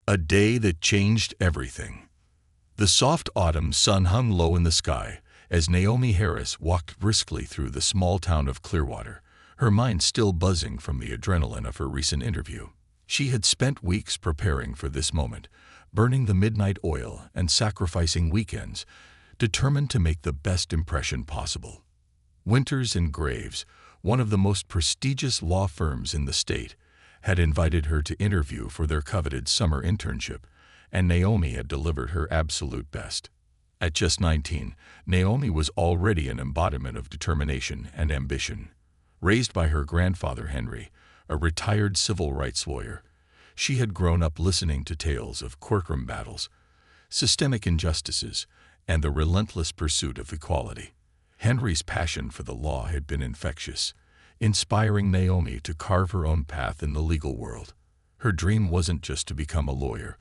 A day that changed everything. The soft autumn sun hung low in the sky as Naomi Harris walked briskly through the small town of Clearwater, her mind still buzzing from the adrenaline of her recent interview. She had spent weeks preparing for this moment, burning the midnight oil and sacrificing weekends, determined to make the best impression possible. Winters and Graves, one of the most prestigious law firms in the state, had invited her to interview for their coveted summer internship, and Naomi had delivered her absolute best. At just 19, Naomi was already an embodiment of determination and ambition. Raised by her grandfather Henry, a retired civil rights lawyer, she had grown up listening to tales of courtroom battles, systemic injustices, and the relentless pursuit of equality. Henry's passion for the law had been infectious, inspiring Naomi to carve her own path in the legal world. Her dream wasn't just to become a lawyer,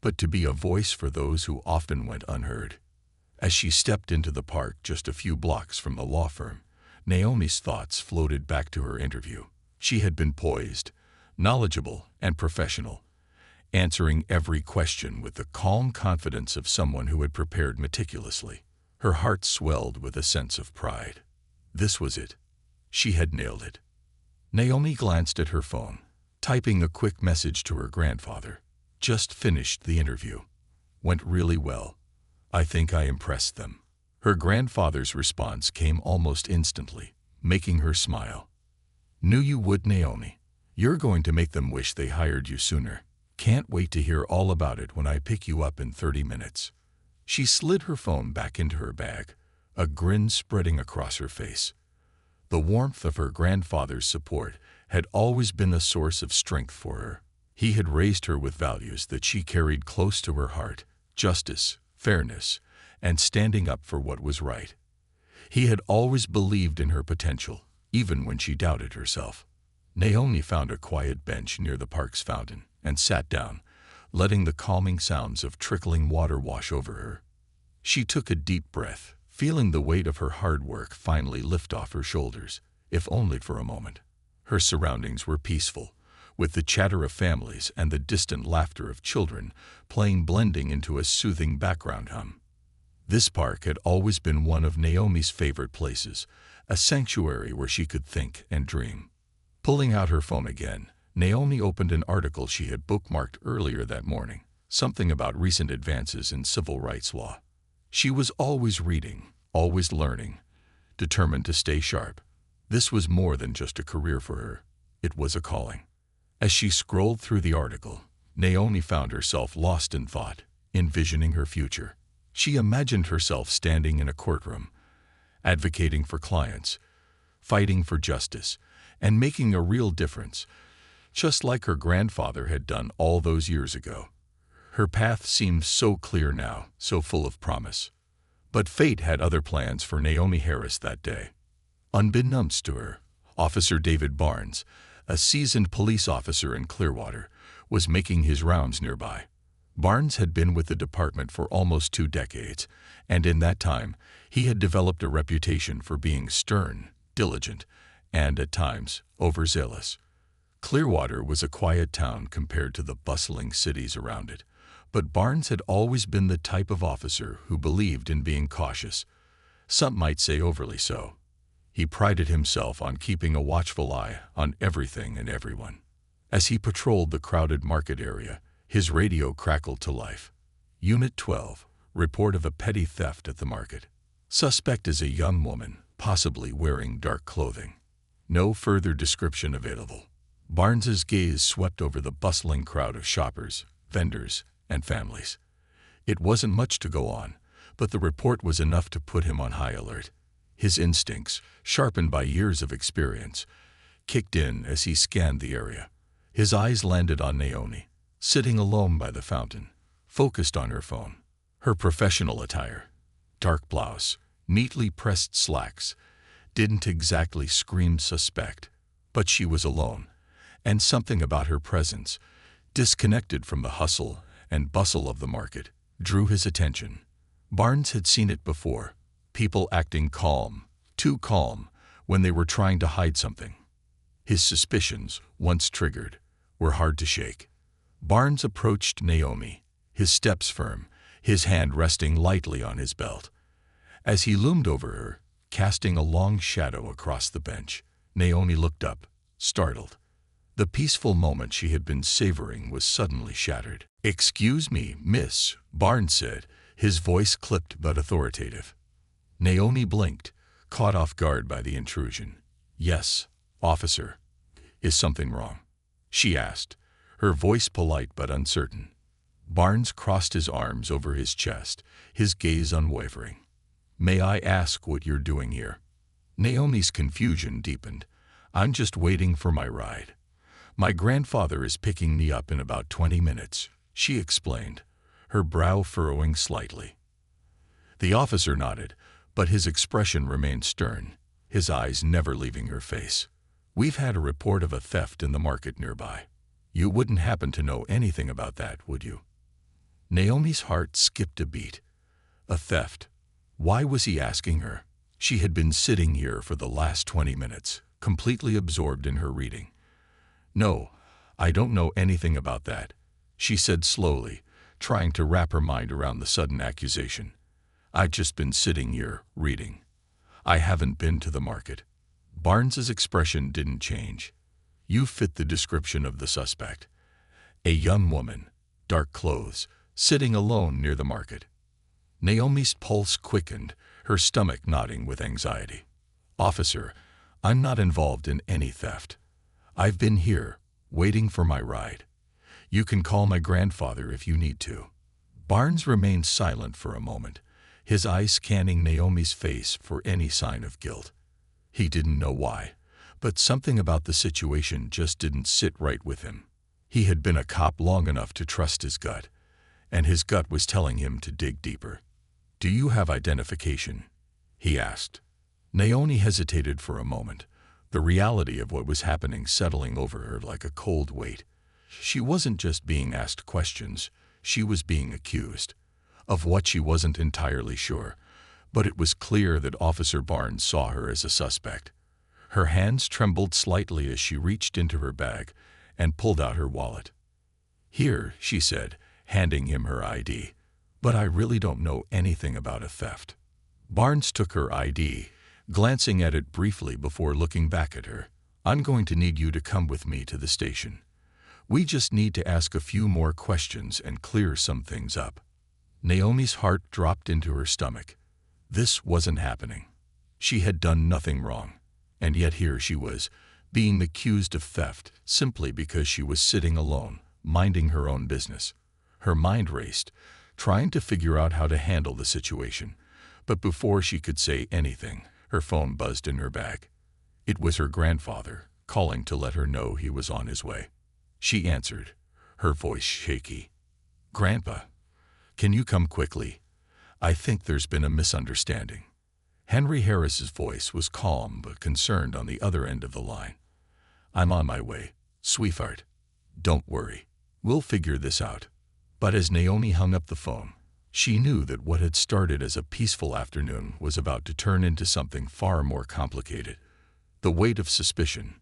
but to be a voice for those who often went unheard. As she stepped into the park just a few blocks from the law firm, Naomi's thoughts floated back to her interview. She had been poised, knowledgeable, and professional, answering every question with the calm confidence of someone who had prepared meticulously. Her heart swelled with a sense of pride. This was it. She had nailed it. Naomi glanced at her phone, typing a quick message to her grandfather. Just finished the interview. Went really well. I think I impressed them. Her grandfather's response came almost instantly, making her smile. Knew you would, Naomi. You're going to make them wish they hired you sooner. Can't wait to hear all about it when I pick you up in 30 minutes. She slid her phone back into her bag, a grin spreading across her face. The warmth of her grandfather's support had always been a source of strength for her. He had raised her with values that she carried close to her heart: justice, fairness, and standing up for what was right. He had always believed in her potential, even when she doubted herself. Naomi found a quiet bench near the park's fountain and sat down, letting the calming sounds of trickling water wash over her. She took a deep breath, feeling the weight of her hard work finally lift off her shoulders, if only for a moment. Her surroundings were peaceful, with the chatter of families and the distant laughter of children blending into a soothing background hum. This park had always been one of Naomi's favorite places, a sanctuary where she could think and dream. Pulling out her phone again, Naomi opened an article she had bookmarked earlier that morning, something about recent advances in civil rights law. She was always reading, always learning, determined to stay sharp. This was more than just a career for her. It was a calling. As she scrolled through the article, Naomi found herself lost in thought, envisioning her future. She imagined herself standing in a courtroom, advocating for clients, fighting for justice, and making a real difference, just like her grandfather had done all those years ago. Her path seemed so clear now, so full of promise. But fate had other plans for Naomi Harris that day. Unbeknownst to her, Officer David Barnes, a seasoned police officer in Clearwater, was making his rounds nearby. Barnes had been with the department for almost 2 decades, and in that time, he had developed a reputation for being stern, diligent, and, at times, overzealous. Clearwater was a quiet town compared to the bustling cities around it, but Barnes had always been the type of officer who believed in being cautious, some might say overly so. He prided himself on keeping a watchful eye on everything and everyone. As he patrolled the crowded market area, his radio crackled to life. Unit 12, report of a petty theft at the market. Suspect is a young woman, possibly wearing dark clothing. No further description available. Barnes's gaze swept over the bustling crowd of shoppers, vendors, and families. It wasn't much to go on, but the report was enough to put him on high alert. His instincts, sharpened by years of experience, kicked in as he scanned the area. His eyes landed on Naomi, sitting alone by the fountain, focused on her phone. Her professional attire, dark blouse, neatly pressed slacks, didn't exactly scream suspect, but she was alone, and something about her presence, disconnected from the hustle and bustle of the market, drew his attention. Barnes had seen it before, people acting calm, too calm, when they were trying to hide something. His suspicions, once triggered, were hard to shake. Barnes approached Naomi, his steps firm, his hand resting lightly on his belt. As he loomed over her, casting a long shadow across the bench, Naomi looked up, startled. The peaceful moment she had been savoring was suddenly shattered. "Excuse me, miss," Barnes said, his voice clipped but authoritative. Naomi blinked, caught off guard by the intrusion. "Yes, officer. Is something wrong?" she asked, her voice polite but uncertain. Barnes crossed his arms over his chest, his gaze unwavering. "May I ask what you're doing here?" Naomi's confusion deepened. "I'm just waiting for my ride. My grandfather is picking me up in about 20 minutes, she explained, her brow furrowing slightly. The officer nodded, but his expression remained stern, his eyes never leaving her face. "We've had a report of a theft in the market nearby. You wouldn't happen to know anything about that, would you?" Naomi's heart skipped a beat. A theft? Why was he asking her? She had been sitting here for the last 20 minutes, completely absorbed in her reading. "No, I don't know anything about that," she said slowly, trying to wrap her mind around the sudden accusation. "I've just been sitting here, reading. I haven't been to the market." Barnes's expression didn't change. "You fit the description of the suspect. A young woman, dark clothes, sitting alone near the market." Naomi's pulse quickened, her stomach knotting with anxiety. "Officer, I'm not involved in any theft. I've been here, waiting for my ride. You can call my grandfather if you need to." Barnes remained silent for a moment, his eyes scanning Naomi's face for any sign of guilt. He didn't know why, but something about the situation just didn't sit right with him. He had been a cop long enough to trust his gut, and his gut was telling him to dig deeper. "Do you have identification?" he asked. Naomi hesitated for a moment, the reality of what was happening settling over her like a cold weight. She wasn't just being asked questions, she was being accused. Of what she wasn't entirely sure, but it was clear that Officer Barnes saw her as a suspect. Her hands trembled slightly as she reached into her bag and pulled out her wallet. "Here," she said, handing him her ID. "But I really don't know anything about a theft." Barnes took her ID, glancing at it briefly before looking back at her. "I'm going to need you to come with me to the station. We just need to ask a few more questions and clear some things up." Naomi's heart dropped into her stomach. This wasn't happening. She had done nothing wrong, and yet here she was, being accused of theft simply because she was sitting alone, minding her own business. Her mind raced, trying to figure out how to handle the situation, but before she could say anything, her phone buzzed in her bag. It was her grandfather, calling to let her know he was on his way. She answered, her voice shaky. "Grandpa, can you come quickly? I think there's been a misunderstanding." Henry Harris's voice was calm but concerned on the other end of the line. "I'm on my way, sweetheart. Don't worry. We'll figure this out." But as Naomi hung up the phone, she knew that what had started as a peaceful afternoon was about to turn into something far more complicated. The weight of suspicion.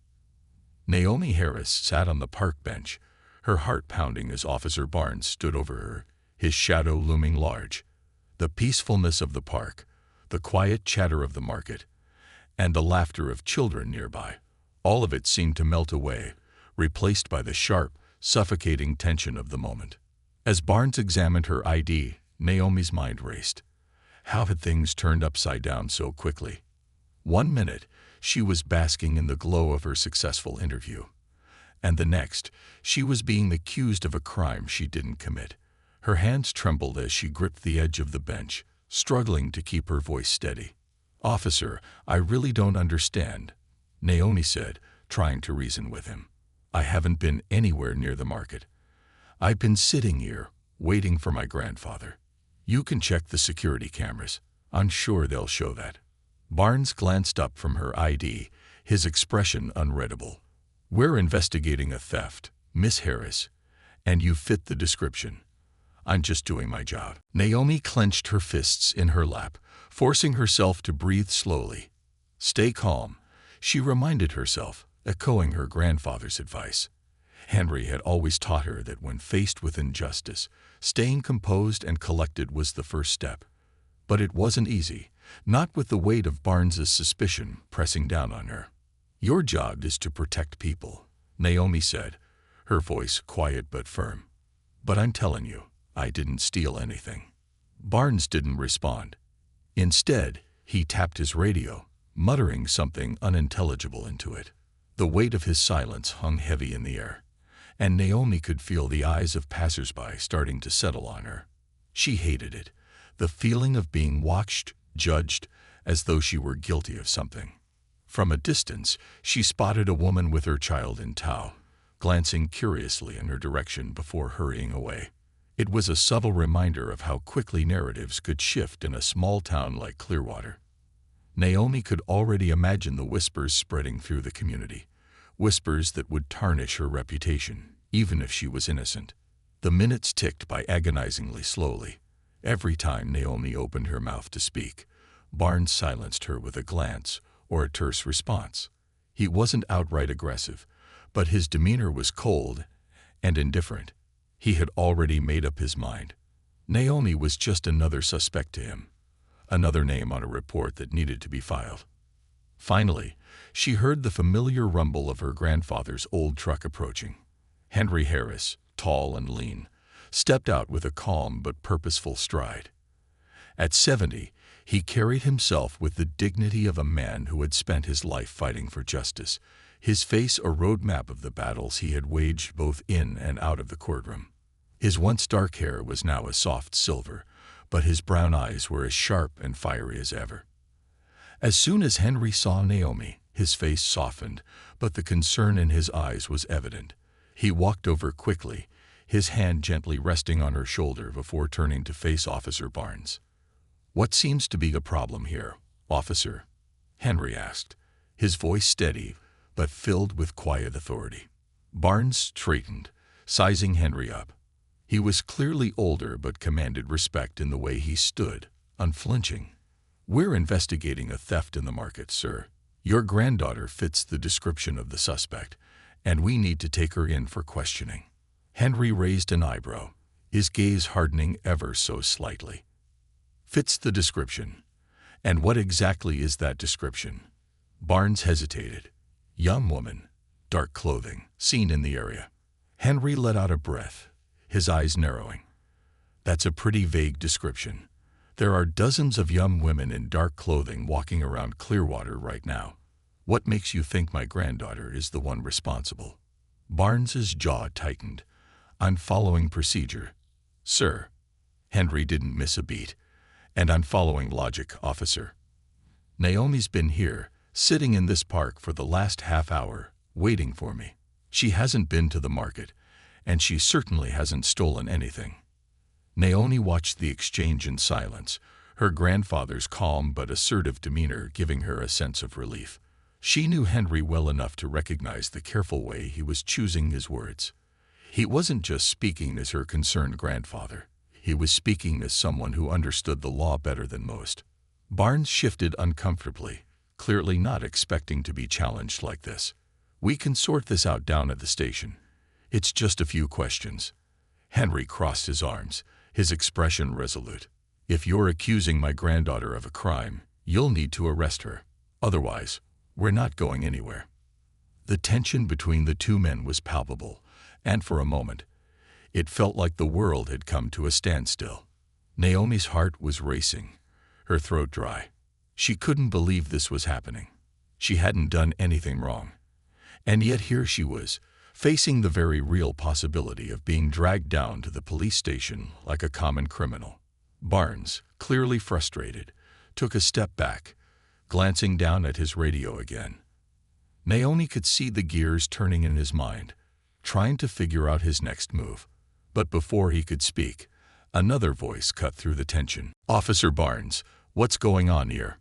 Naomi Harris sat on the park bench, her heart pounding as Officer Barnes stood over her, his shadow looming large. The peacefulness of the park, the quiet chatter of the market, and the laughter of children nearby, all of it seemed to melt away, replaced by the sharp, suffocating tension of the moment. As Barnes examined her ID, Naomi's mind raced. How had things turned upside down so quickly? 1 minute, she was basking in the glow of her successful interview. And the next, she was being accused of a crime she didn't commit. Her hands trembled as she gripped the edge of the bench, struggling to keep her voice steady. "Officer, I really don't understand," Naomi said, trying to reason with him. "I haven't been anywhere near the market. I've been sitting here, waiting for my grandfather. You can check the security cameras. I'm sure they'll show that." Barnes glanced up from her ID, his expression unreadable. "We're investigating a theft, Miss Harris, and you fit the description. I'm just doing my job." Naomi clenched her fists in her lap, forcing herself to breathe slowly. "Stay calm," she reminded herself, echoing her grandfather's advice. Henry had always taught her that when faced with injustice, staying composed and collected was the first step. But it wasn't easy, not with the weight of Barnes's suspicion pressing down on her. "Your job is to protect people," Naomi said, her voice quiet but firm. "But I'm telling you, I didn't steal anything." Barnes didn't respond. Instead, he tapped his radio, muttering something unintelligible into it. The weight of his silence hung heavy in the air, and Naomi could feel the eyes of passers-by starting to settle on her. She hated it, the feeling of being watched, judged, as though she were guilty of something. From a distance, she spotted a woman with her child in tow, glancing curiously in her direction before hurrying away. It was a subtle reminder of how quickly narratives could shift in a small town like Clearwater. Naomi could already imagine the whispers spreading through the community, whispers that would tarnish her reputation, even if she was innocent. The minutes ticked by agonizingly slowly. Every time Naomi opened her mouth to speak, Barnes silenced her with a glance or a terse response. He wasn't outright aggressive, but his demeanor was cold and indifferent. He had already made up his mind. Naomi was just another suspect to him, another name on a report that needed to be filed. Finally, she heard the familiar rumble of her grandfather's old truck approaching. Henry Harris, tall and lean, stepped out with a calm but purposeful stride. At 70, he carried himself with the dignity of a man who had spent his life fighting for justice, his face a roadmap of the battles he had waged both in and out of the courtroom. His once dark hair was now a soft silver, but his brown eyes were as sharp and fiery as ever. As soon as Henry saw Naomi, his face softened, but the concern in his eyes was evident. He walked over quickly, his hand gently resting on her shoulder before turning to face Officer Barnes. "What seems to be the problem here, officer?" Henry asked, his voice steady but filled with quiet authority. Barnes straightened, sizing Henry up. He was clearly older but commanded respect in the way he stood, unflinching. "We're investigating a theft in the market, sir. Your granddaughter fits the description of the suspect, and we need to take her in for questioning." Henry raised an eyebrow, his gaze hardening ever so slightly. "Fits the description. And what exactly is that description?" Barnes hesitated. "Young woman, dark clothing, seen in the area." Henry let out a breath, his eyes narrowing. "That's a pretty vague description. There are dozens of young women in dark clothing walking around Clearwater right now. What makes you think my granddaughter is the one responsible?" Barnes's jaw tightened. "I'm following procedure, sir." Henry didn't miss a beat. "And I'm following logic, officer. Naomi's been here, sitting in this park for the last half hour, waiting for me. She hasn't been to the market, and she certainly hasn't stolen anything." Naomi watched the exchange in silence, her grandfather's calm but assertive demeanor giving her a sense of relief. She knew Henry well enough to recognize the careful way he was choosing his words. He wasn't just speaking as her concerned grandfather. He was speaking as someone who understood the law better than most. Barnes shifted uncomfortably, clearly not expecting to be challenged like this. "We can sort this out down at the station. It's just a few questions." Henry crossed his arms, his expression resolute. "If you're accusing my granddaughter of a crime, you'll need to arrest her. Otherwise, we're not going anywhere." The tension between the two men was palpable, and for a moment, it felt like the world had come to a standstill. Naomi's heart was racing, her throat dry. She couldn't believe this was happening. She hadn't done anything wrong. And yet here she was, facing the very real possibility of being dragged down to the police station like a common criminal. Barnes, clearly frustrated, took a step back, glancing down at his radio again. Naomi could see the gears turning in his mind, trying to figure out his next move. But before he could speak, another voice cut through the tension. "Officer Barnes, what's going on here?"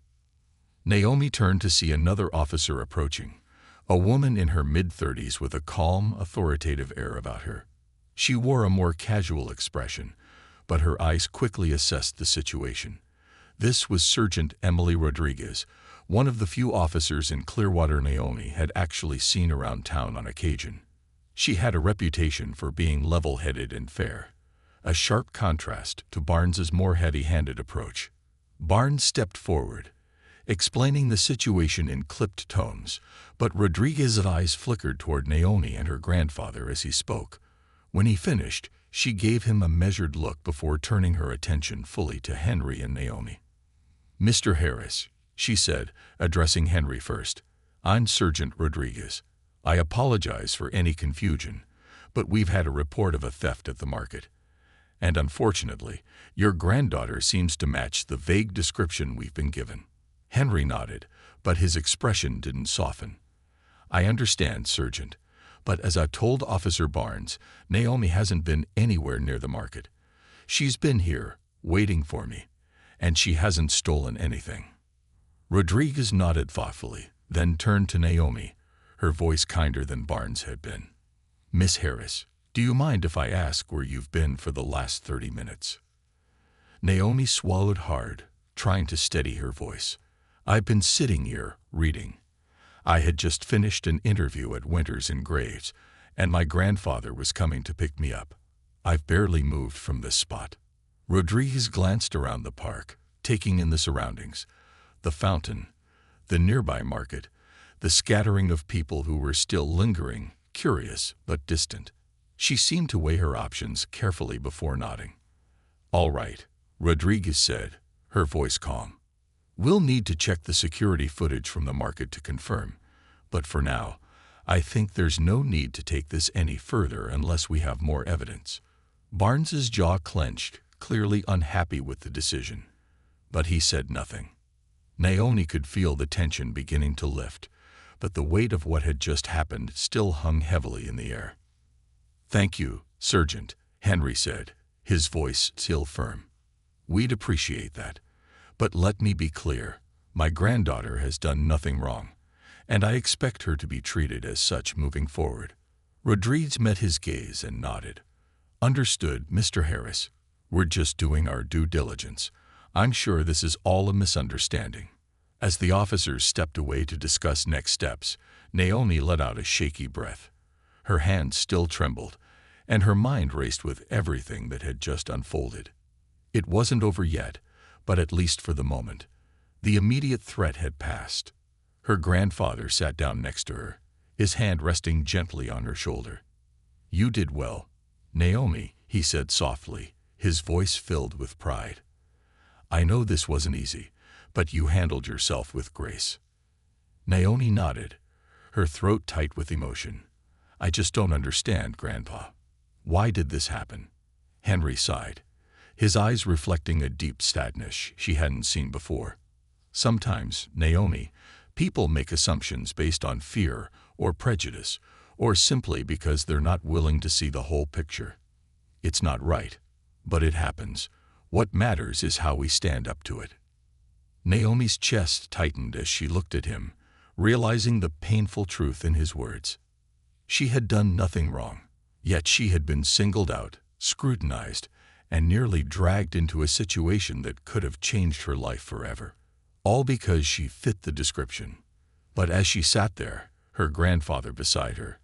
Naomi turned to see another officer approaching, a woman in her mid-30s with a calm, authoritative air about her. She wore a more casual expression, but her eyes quickly assessed the situation. This was Sergeant Emily Rodriguez, one of the few officers in Clearwater Naomi had actually seen around town on occasion. She had a reputation for being level-headed and fair, a sharp contrast to Barnes's more heavy-handed approach. Barnes stepped forward, explaining the situation in clipped tones, but Rodriguez's eyes flickered toward Naomi and her grandfather as he spoke. When he finished, she gave him a measured look before turning her attention fully to Henry and Naomi. "Mr. Harris," she said, addressing Henry first, "I'm Sergeant Rodriguez. I apologize for any confusion, but we've had a report of a theft at the market. And unfortunately, your granddaughter seems to match the vague description we've been given." Henry nodded, but his expression didn't soften. "I understand, Sergeant, but as I told Officer Barnes, Naomi hasn't been anywhere near the market. She's been here, waiting for me, and she hasn't stolen anything." Rodriguez nodded thoughtfully, then turned to Naomi, her voice kinder than Barnes had been. "Miss Harris, do you mind if I ask where you've been for the last 30 minutes?" Naomi swallowed hard, trying to steady her voice. "I've been sitting here, reading. I had just finished an interview at Winters and Graves, and my grandfather was coming to pick me up. I've barely moved from this spot." Rodriguez glanced around the park, taking in the surroundings, the fountain, the nearby market, the scattering of people who were still lingering, curious but distant. She seemed to weigh her options carefully before nodding. "All right," Rodriguez said, her voice calm. "We'll need to check the security footage from the market to confirm, but for now, I think there's no need to take this any further unless we have more evidence." Barnes's jaw clenched, clearly unhappy with the decision, but he said nothing. Naomi could feel the tension beginning to lift, but the weight of what had just happened still hung heavily in the air. "Thank you, Sergeant," Henry said, his voice still firm. "We'd appreciate that. But let me be clear, my granddaughter has done nothing wrong, and I expect her to be treated as such moving forward." Rodriguez met his gaze and nodded. "Understood, Mr. Harris. We're just doing our due diligence. I'm sure this is all a misunderstanding." As the officers stepped away to discuss next steps, Naomi let out a shaky breath. Her hands still trembled, and her mind raced with everything that had just unfolded. It wasn't over yet, but at least for the moment. The immediate threat had passed. Her grandfather sat down next to her, his hand resting gently on her shoulder. "You did well, Naomi," he said softly, his voice filled with pride. "I know this wasn't easy, but you handled yourself with grace." Naomi nodded, her throat tight with emotion. "I just don't understand, Grandpa. Why did this happen?" Henry sighed, his eyes reflecting a deep sadness she hadn't seen before. "Sometimes, Naomi, people make assumptions based on fear or prejudice, or simply because they're not willing to see the whole picture. It's not right, but it happens. What matters is how we stand up to it." Naomi's chest tightened as she looked at him, realizing the painful truth in his words. She had done nothing wrong, yet she had been singled out, scrutinized, and nearly dragged into a situation that could have changed her life forever. All because she fit the description. But as she sat there, her grandfather beside her,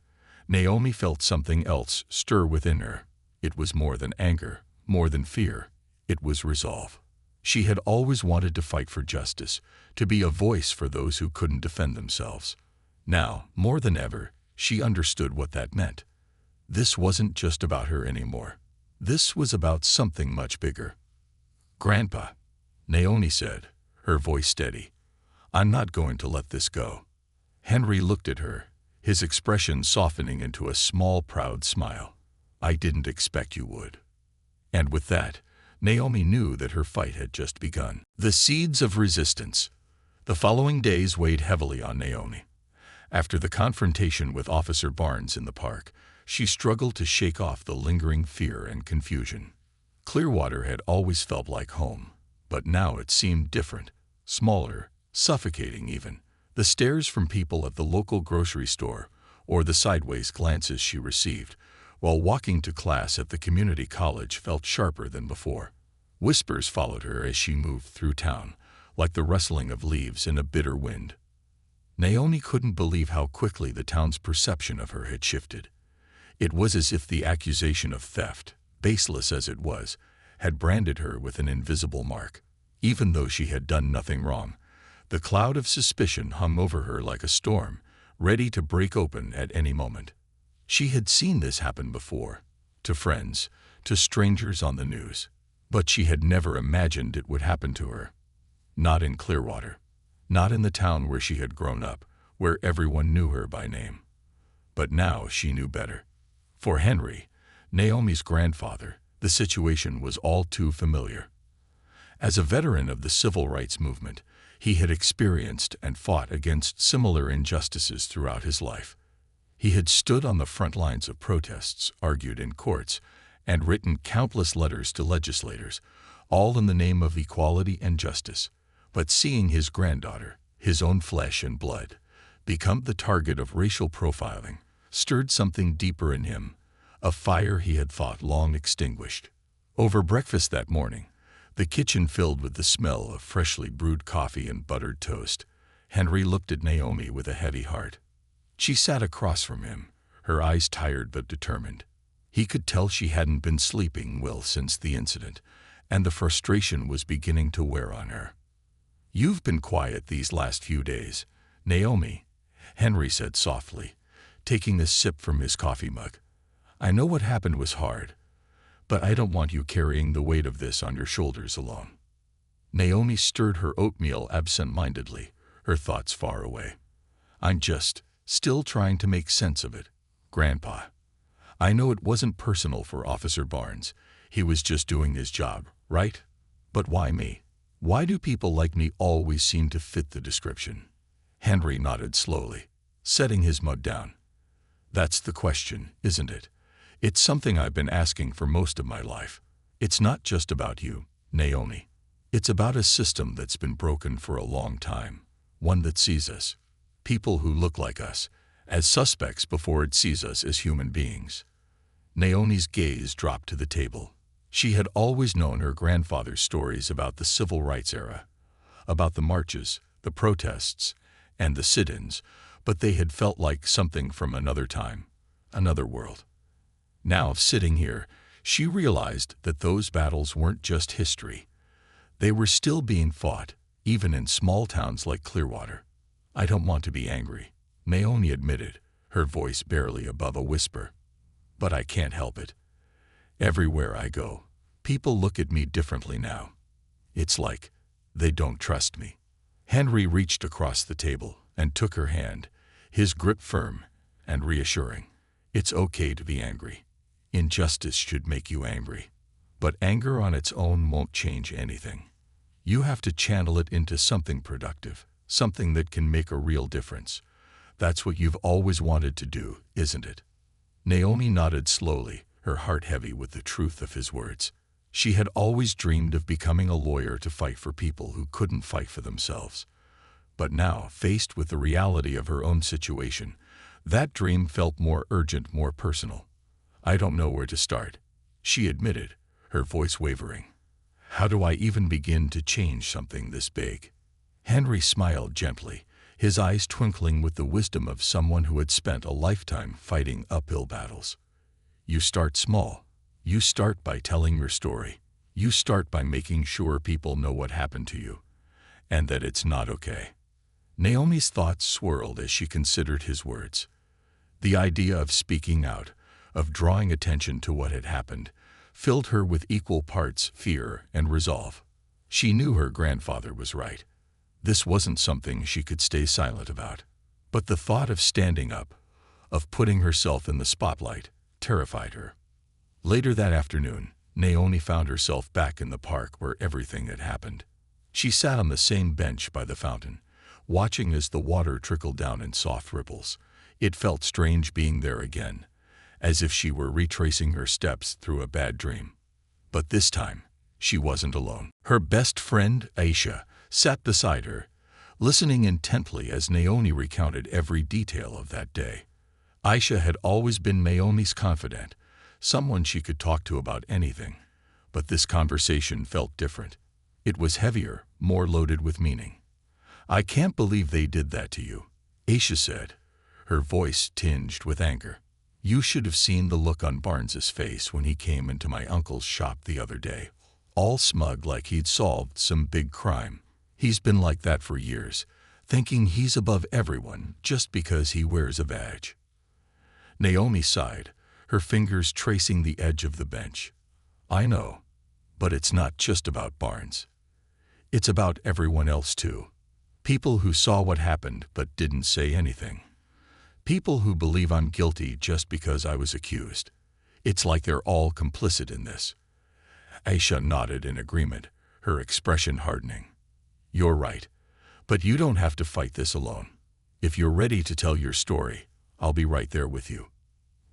Naomi felt something else stir within her. It was more than anger, more than fear. It was resolve. She had always wanted to fight for justice, to be a voice for those who couldn't defend themselves. Now, more than ever, she understood what that meant. This wasn't just about her anymore. This was about something much bigger. "Grandpa," Naomi said, her voice steady, "I'm not going to let this go." Henry looked at her, his expression softening into a small, proud smile. "I didn't expect you would." And with that, Naomi knew that her fight had just begun. The seeds of resistance. The following days weighed heavily on Naomi. After the confrontation with Officer Barnes in the park, she struggled to shake off the lingering fear and confusion. Clearwater had always felt like home, but now it seemed different, smaller, suffocating even. The stares from people at the local grocery store, or the sideways glances she received while walking to class at the community college, felt sharper than before. Whispers followed her as she moved through town, like the rustling of leaves in a bitter wind. Naomi couldn't believe how quickly the town's perception of her had shifted. It was as if the accusation of theft, baseless as it was, had branded her with an invisible mark. Even though she had done nothing wrong, the cloud of suspicion hung over her like a storm, ready to break open at any moment. She had seen this happen before, to friends, to strangers on the news, but she had never imagined it would happen to her. Not in Clearwater, not in the town where she had grown up, where everyone knew her by name. But now she knew better. For Henry, Naomi's grandfather, the situation was all too familiar. As a veteran of the civil rights movement, he had experienced and fought against similar injustices throughout his life. He had stood on the front lines of protests, argued in courts, and written countless letters to legislators, all in the name of equality and justice. But seeing his granddaughter, his own flesh and blood, become the target of racial profiling, stirred something deeper in him, a fire he had thought long extinguished. Over breakfast that morning, the kitchen filled with the smell of freshly brewed coffee and buttered toast, Henry looked at Naomi with a heavy heart. She sat across from him, her eyes tired but determined. He could tell she hadn't been sleeping well since the incident, and the frustration was beginning to wear on her. "You've been quiet these last few days, Naomi," Henry said softly, taking a sip from his coffee mug. "I know what happened was hard, but I don't want you carrying the weight of this on your shoulders alone." Naomi stirred her oatmeal absent-mindedly, her thoughts far away. "I'm just still trying to make sense of it, Grandpa. I know it wasn't personal for Officer Barnes. He was just doing his job, right? But why me? Why do people like me always seem to fit the description?" Henry nodded slowly, setting his mug down. "That's the question, isn't it? It's something I've been asking for most of my life. It's not just about you, Naomi. It's about a system that's been broken for a long time, one that sees us, people who look like us, as suspects before it sees us as human beings." Naomi's gaze dropped to the table. She had always known her grandfather's stories about the civil rights era, about the marches, the protests, and the sit-ins, but they had felt like something from another time, another world. Now, sitting here, she realized that those battles weren't just history. They were still being fought, even in small towns like Clearwater. "I don't want to be angry," Naomi admitted, her voice barely above a whisper. "But I can't help it. Everywhere I go, people look at me differently now. It's like they don't trust me." Henry reached across the table and took her hand, his grip firm and reassuring. "It's okay to be angry. Injustice should make you angry. But anger on its own won't change anything. You have to channel it into something productive, something that can make a real difference. That's what you've always wanted to do, isn't it?" Naomi nodded slowly, her heart heavy with the truth of his words. She had always dreamed of becoming a lawyer to fight for people who couldn't fight for themselves. But now, faced with the reality of her own situation, that dream felt more urgent, more personal. "I don't know where to start," she admitted, her voice wavering. "How do I even begin to change something this big?" Henry smiled gently, his eyes twinkling with the wisdom of someone who had spent a lifetime fighting uphill battles. "You start small. You start by telling your story. You start by making sure people know what happened to you, and that it's not okay." Naomi's thoughts swirled as she considered his words. The idea of speaking out, of drawing attention to what had happened, filled her with equal parts fear and resolve. She knew her grandfather was right. This wasn't something she could stay silent about. But the thought of standing up, of putting herself in the spotlight, terrified her. Later that afternoon, Naomi found herself back in the park where everything had happened. She sat on the same bench by the fountain, watching as the water trickled down in soft ripples. It felt strange being there again, as if she were retracing her steps through a bad dream. But this time, she wasn't alone. Her best friend, Aisha, sat beside her, listening intently as Naomi recounted every detail of that day. Aisha had always been Naomi's confidant, someone she could talk to about anything. But this conversation felt different. It was heavier, more loaded with meaning. "I can't believe they did that to you," Aisha said, her voice tinged with anger. You should have seen the look on Barnes's face when he came into my uncle's shop the other day, all smug like he'd solved some big crime. He's been like that for years, thinking he's above everyone just because he wears a badge. Naomi sighed, her fingers tracing the edge of the bench. I know, but it's not just about Barnes. It's about everyone else too. People who saw what happened but didn't say anything. People who believe I'm guilty just because I was accused. It's like they're all complicit in this. Aisha nodded in agreement, her expression hardening. You're right, but you don't have to fight this alone. If you're ready to tell your story, I'll be right there with you.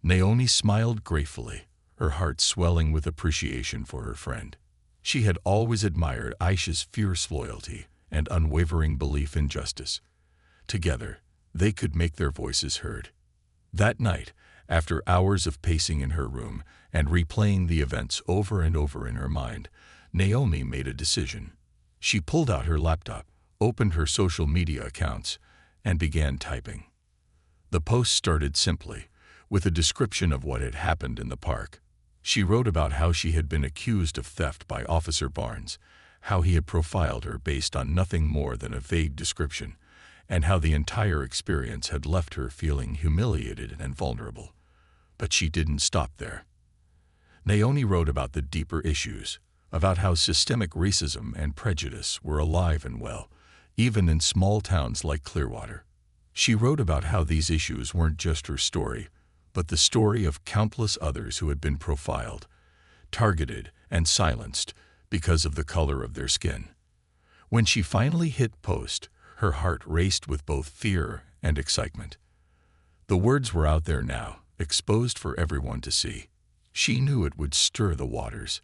Naomi smiled gratefully, her heart swelling with appreciation for her friend. She had always admired Aisha's fierce loyalty and unwavering belief in justice. Together, they could make their voices heard. That night, after hours of pacing in her room and replaying the events over and over in her mind, Naomi made a decision. She pulled out her laptop, opened her social media accounts, and began typing. The post started simply, with a description of what had happened in the park. She wrote about how she had been accused of theft by Officer Barnes, how he had profiled her based on nothing more than a vague description, and how the entire experience had left her feeling humiliated and vulnerable. But she didn't stop there. Naomi wrote about the deeper issues, about how systemic racism and prejudice were alive and well, even in small towns like Clearwater. She wrote about how these issues weren't just her story, but the story of countless others who had been profiled, targeted, and silenced because of the color of their skin. When she finally hit post, her heart raced with both fear and excitement. The words were out there now, exposed for everyone to see. She knew it would stir the waters,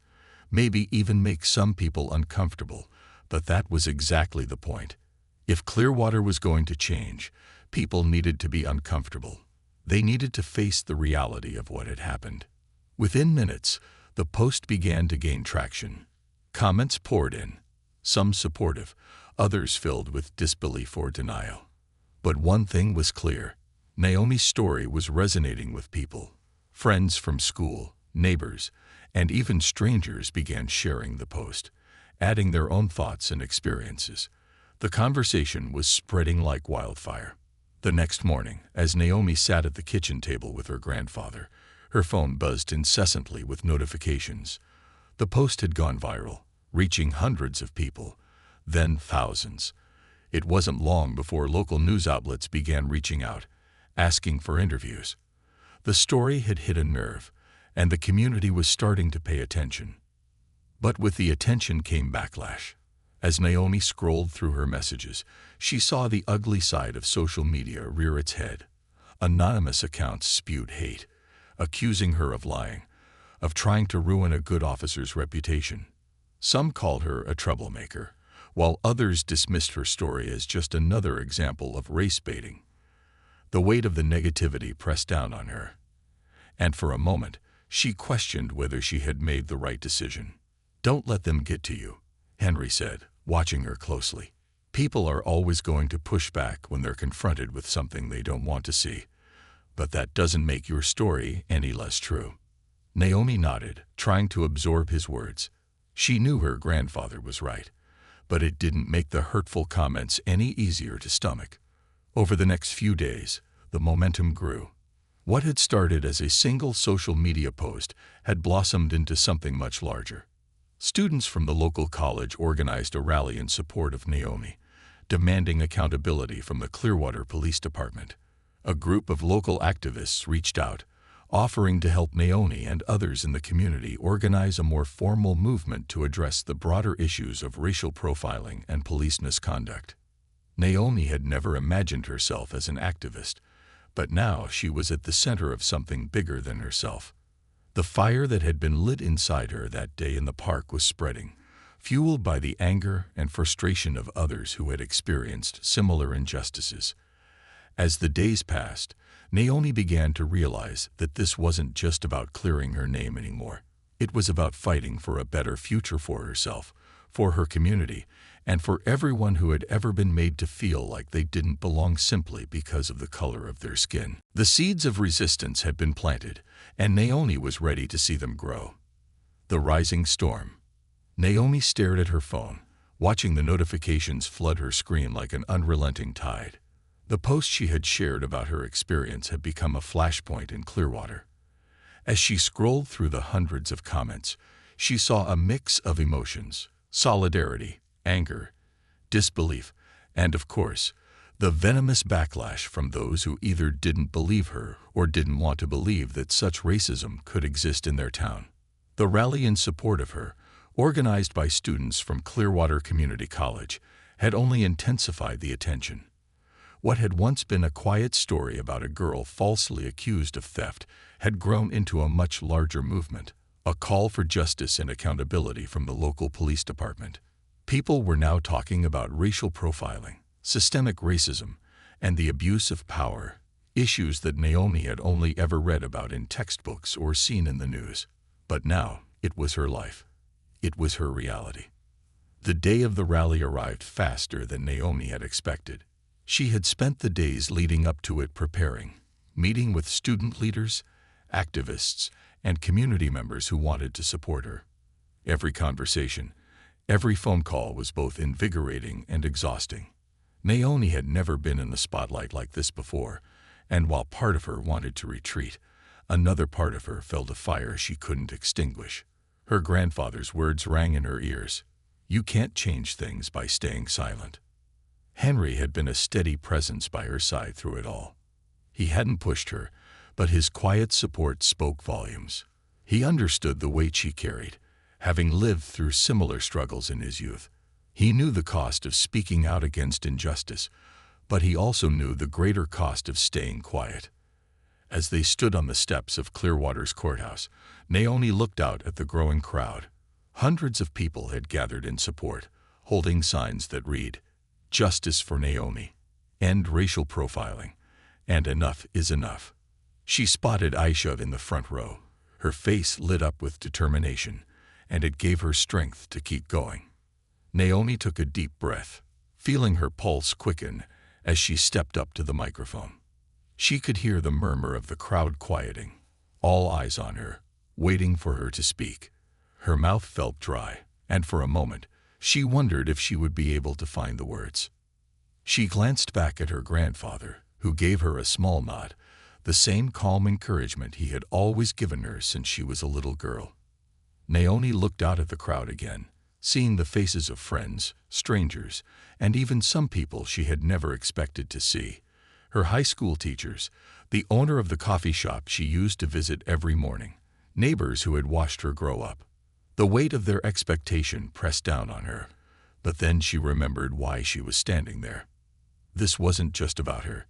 maybe even make some people uncomfortable, but that was exactly the point. If Clearwater was going to change, people needed to be uncomfortable. They needed to face the reality of what had happened. Within minutes, the post began to gain traction. Comments poured in, some supportive, others filled with disbelief or denial. But one thing was clear. Naomi's story was resonating with people. Friends from school, neighbors, and even strangers began sharing the post, adding their own thoughts and experiences. The conversation was spreading like wildfire. The next morning, as Naomi sat at the kitchen table with her grandfather, her phone buzzed incessantly with notifications. The post had gone viral, reaching hundreds of people, then thousands. It wasn't long before local news outlets began reaching out, asking for interviews. The story had hit a nerve, and the community was starting to pay attention. But with the attention came backlash. As Naomi scrolled through her messages, she saw the ugly side of social media rear its head. Anonymous accounts spewed hate, accusing her of lying, of trying to ruin a good officer's reputation. Some called her a troublemaker, while others dismissed her story as just another example of race baiting. The weight of the negativity pressed down on her, and for a moment, she questioned whether she had made the right decision. "Don't let them get to you," Henry said, watching her closely. "People are always going to push back when they're confronted with something they don't want to see, but that doesn't make your story any less true." Naomi nodded, trying to absorb his words. She knew her grandfather was right, but it didn't make the hurtful comments any easier to stomach. Over the next few days, the momentum grew. What had started as a single social media post had blossomed into something much larger. Students from the local college organized a rally in support of Naomi, demanding accountability from the Clearwater Police Department. A group of local activists reached out, offering to help Naomi and others in the community organize a more formal movement to address the broader issues of racial profiling and police misconduct. Naomi had never imagined herself as an activist, but now she was at the center of something bigger than herself. The fire that had been lit inside her that day in the park was spreading, fueled by the anger and frustration of others who had experienced similar injustices. As the days passed, Naomi began to realize that this wasn't just about clearing her name anymore. It was about fighting for a better future for herself, for her community, and for everyone who had ever been made to feel like they didn't belong simply because of the color of their skin. The seeds of resistance had been planted, and Naomi was ready to see them grow. The rising storm. Naomi stared at her phone, watching the notifications flood her screen like an unrelenting tide. The post she had shared about her experience had become a flashpoint in Clearwater. As she scrolled through the hundreds of comments, she saw a mix of emotions: solidarity, anger, disbelief, and, of course, the venomous backlash from those who either didn't believe her or didn't want to believe that such racism could exist in their town. The rally in support of her, organized by students from Clearwater Community College, had only intensified the attention. What had once been a quiet story about a girl falsely accused of theft had grown into a much larger movement, a call for justice and accountability from the local police department. People were now talking about racial profiling, systemic racism, and the abuse of power, issues that Naomi had only ever read about in textbooks or seen in the news. But now, it was her life. It was her reality. The day of the rally arrived faster than Naomi had expected. She had spent the days leading up to it preparing, meeting with student leaders, activists, and community members who wanted to support her. Every conversation, every phone call was both invigorating and exhausting. Naomi had never been in the spotlight like this before, and while part of her wanted to retreat, another part of her felt a fire she couldn't extinguish. Her grandfather's words rang in her ears: "You can't change things by staying silent." Henry had been a steady presence by her side through it all. He hadn't pushed her, but his quiet support spoke volumes. He understood the weight she carried, having lived through similar struggles in his youth. He knew the cost of speaking out against injustice, but he also knew the greater cost of staying quiet. As they stood on the steps of Clearwater's courthouse, Naomi looked out at the growing crowd. Hundreds of people had gathered in support, holding signs that read, "Justice for Naomi," "End racial profiling," and "Enough is enough." She spotted Aisha in the front row. Her face lit up with determination, and it gave her strength to keep going. Naomi took a deep breath, feeling her pulse quicken as she stepped up to the microphone. She could hear the murmur of the crowd quieting, all eyes on her, waiting for her to speak. Her mouth felt dry, and for a moment, she wondered if she would be able to find the words. She glanced back at her grandfather, who gave her a small nod, the same calm encouragement he had always given her since she was a little girl. Naomi looked out at the crowd again, seeing the faces of friends, strangers, and even some people she had never expected to see. Her high school teachers, the owner of the coffee shop she used to visit every morning, neighbors who had watched her grow up. The weight of their expectation pressed down on her, but then she remembered why she was standing there. This wasn't just about her.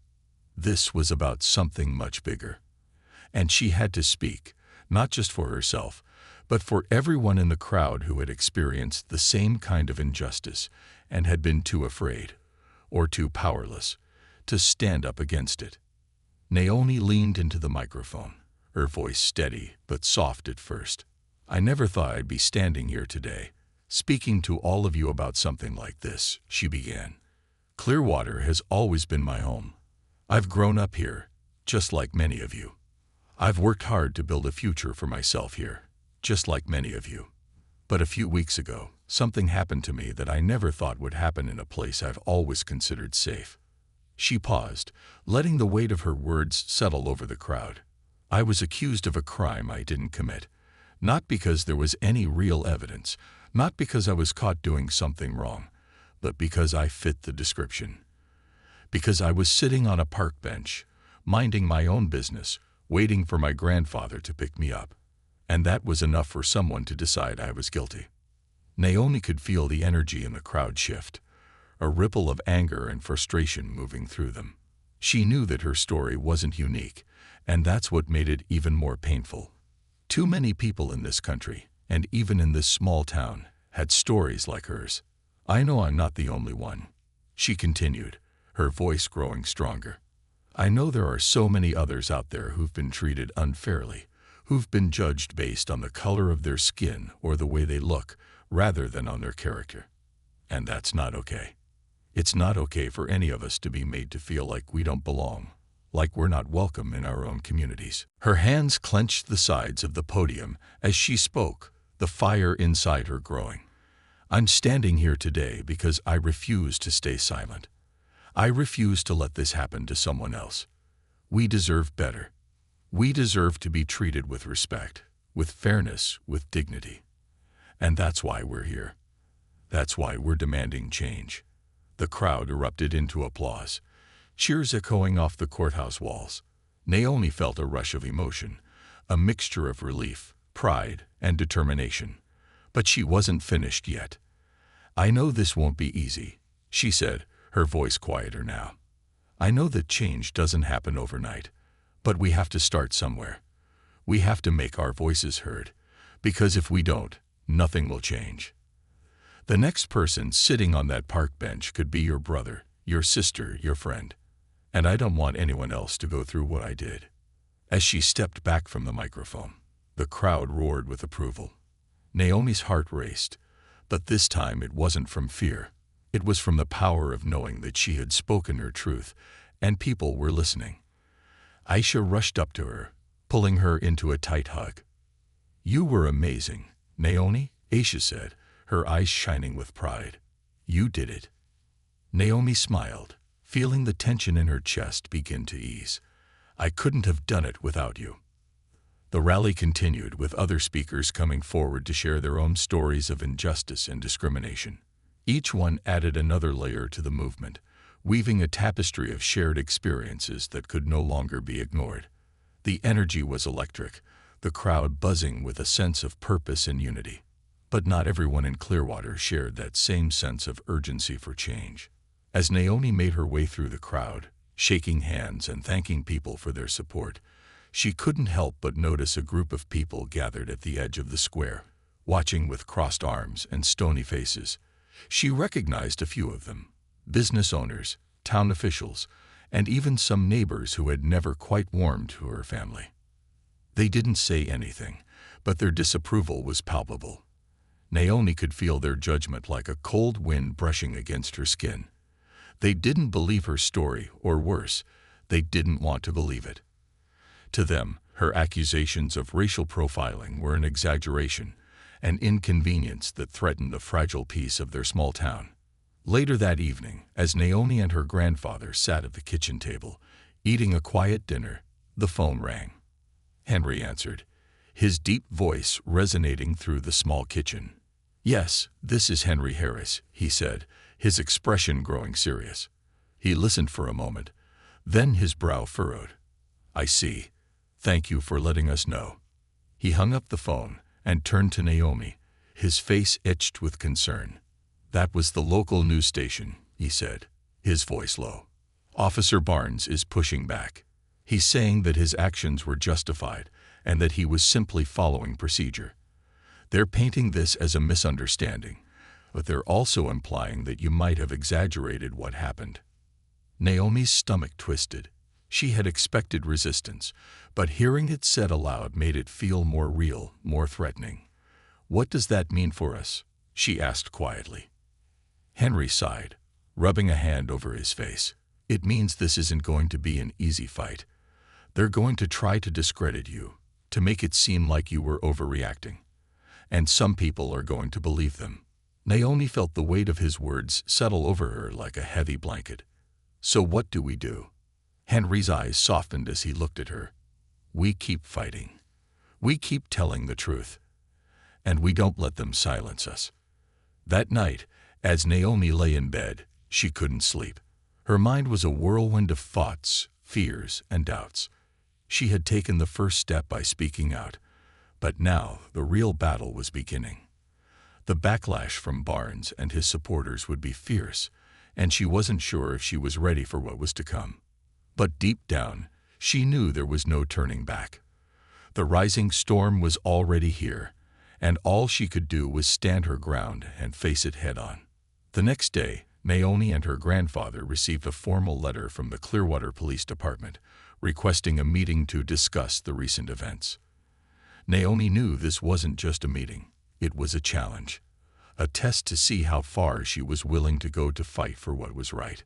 This was about something much bigger. And she had to speak, not just for herself, but for everyone in the crowd who had experienced the same kind of injustice and had been too afraid, or too powerless, to stand up against it. Naomi leaned into the microphone, her voice steady but soft at first. "I never thought I'd be standing here today, speaking to all of you about something like this," she began. "Clearwater has always been my home. I've grown up here, just like many of you. I've worked hard to build a future for myself here, just like many of you. But a few weeks ago, something happened to me that I never thought would happen in a place I've always considered safe." She paused, letting the weight of her words settle over the crowd. "I was accused of a crime I didn't commit, not because there was any real evidence, not because I was caught doing something wrong, but because I fit the description. Because I was sitting on a park bench, minding my own business, waiting for my grandfather to pick me up. And that was enough for someone to decide I was guilty." Naomi could feel the energy in the crowd shift, a ripple of anger and frustration moving through them. She knew that her story wasn't unique, and that's what made it even more painful. Too many people in this country, and even in this small town, had stories like hers. "I know I'm not the only one," she continued, her voice growing stronger. "I know there are so many others out there who've been treated unfairly, who've been judged based on the color of their skin or the way they look, rather than on their character. And that's not okay. It's not okay for any of us to be made to feel like we don't belong, like we're not welcome in our own communities. Her hands clenched the sides of the podium as she spoke, the fire inside her growing. I'm standing here today because I refuse to stay silent. I refuse to let this happen to someone else. We deserve better. We deserve to be treated with respect, with fairness, with dignity. And that's why we're here. That's why we're demanding change. The crowd erupted into applause, cheers echoing off the courthouse walls. Naomi felt a rush of emotion, a mixture of relief, pride, and determination. But she wasn't finished yet. I know this won't be easy, she said, her voice quieter now. I know that change doesn't happen overnight, but we have to start somewhere. We have to make our voices heard, because if we don't, nothing will change. The next person sitting on that park bench could be your brother, your sister, your friend. And I don't want anyone else to go through what I did. As she stepped back from the microphone, the crowd roared with approval. Naomi's heart raced, but this time it wasn't from fear. It was from the power of knowing that she had spoken her truth, and people were listening. Aisha rushed up to her, pulling her into a tight hug. You were amazing, Naomi, Aisha said, her eyes shining with pride. You did it. Naomi smiled, feeling the tension in her chest begin to ease. I couldn't have done it without you. The rally continued, with other speakers coming forward to share their own stories of injustice and discrimination. Each one added another layer to the movement, weaving a tapestry of shared experiences that could no longer be ignored. The energy was electric, the crowd buzzing with a sense of purpose and unity. But not everyone in Clearwater shared that same sense of urgency for change. As Naomi made her way through the crowd, shaking hands and thanking people for their support, she couldn't help but notice a group of people gathered at the edge of the square, watching with crossed arms and stony faces. She recognized a few of them: business owners, town officials, and even some neighbors who had never quite warmed to her family. They didn't say anything, but their disapproval was palpable. Naomi could feel their judgment like a cold wind brushing against her skin. They didn't believe her story, or worse, they didn't want to believe it. To them, her accusations of racial profiling were an exaggeration, an inconvenience that threatened the fragile peace of their small town. Later that evening, as Naomi and her grandfather sat at the kitchen table, eating a quiet dinner, the phone rang. Henry answered, his deep voice resonating through the small kitchen. Yes, this is Henry Harris, he said, his expression growing serious. He listened for a moment, then his brow furrowed. I see. Thank you for letting us know. He hung up the phone and turned to Naomi, his face etched with concern. That was the local news station, he said, his voice low. Officer Barnes is pushing back. He's saying that his actions were justified and that he was simply following procedure. They're painting this as a misunderstanding, but they're also implying that you might have exaggerated what happened. Naomi's stomach twisted. She had expected resistance, but hearing it said aloud made it feel more real, more threatening. What does that mean for us? She asked quietly. Henry sighed, rubbing a hand over his face. It means this isn't going to be an easy fight. They're going to try to discredit you, to make it seem like you were overreacting. And some people are going to believe them. Naomi felt the weight of his words settle over her like a heavy blanket. So what do we do? Henry's eyes softened as he looked at her. We keep fighting. We keep telling the truth. And we don't let them silence us. That night, as Naomi lay in bed, she couldn't sleep. Her mind was a whirlwind of thoughts, fears, and doubts. She had taken the first step by speaking out, but now the real battle was beginning. The backlash from Barnes and his supporters would be fierce, and she wasn't sure if she was ready for what was to come. But deep down, she knew there was no turning back. The rising storm was already here, and all she could do was stand her ground and face it head-on. The next day, Naomi and her grandfather received a formal letter from the Clearwater Police Department requesting a meeting to discuss the recent events. Naomi knew this wasn't just a meeting, it was a challenge a test to see how far she was willing to go to fight for what was right.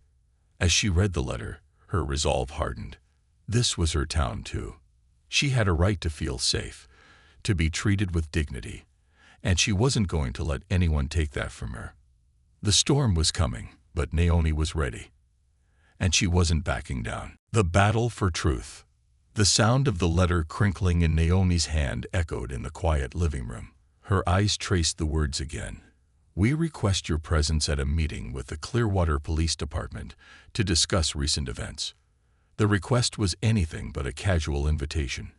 As she read the letter, her resolve hardened. This was her town too. She had a right to feel safe, to be treated with dignity, and she wasn't going to let anyone take that from her. The storm was coming, but Naomi was ready, and she wasn't backing down. The battle for truth. The sound of the letter crinkling in Naomi's hand echoed in the quiet living room. Her eyes traced the words again. We request your presence at a meeting with the Clearwater Police Department to discuss recent events. The request was anything but a casual invitation.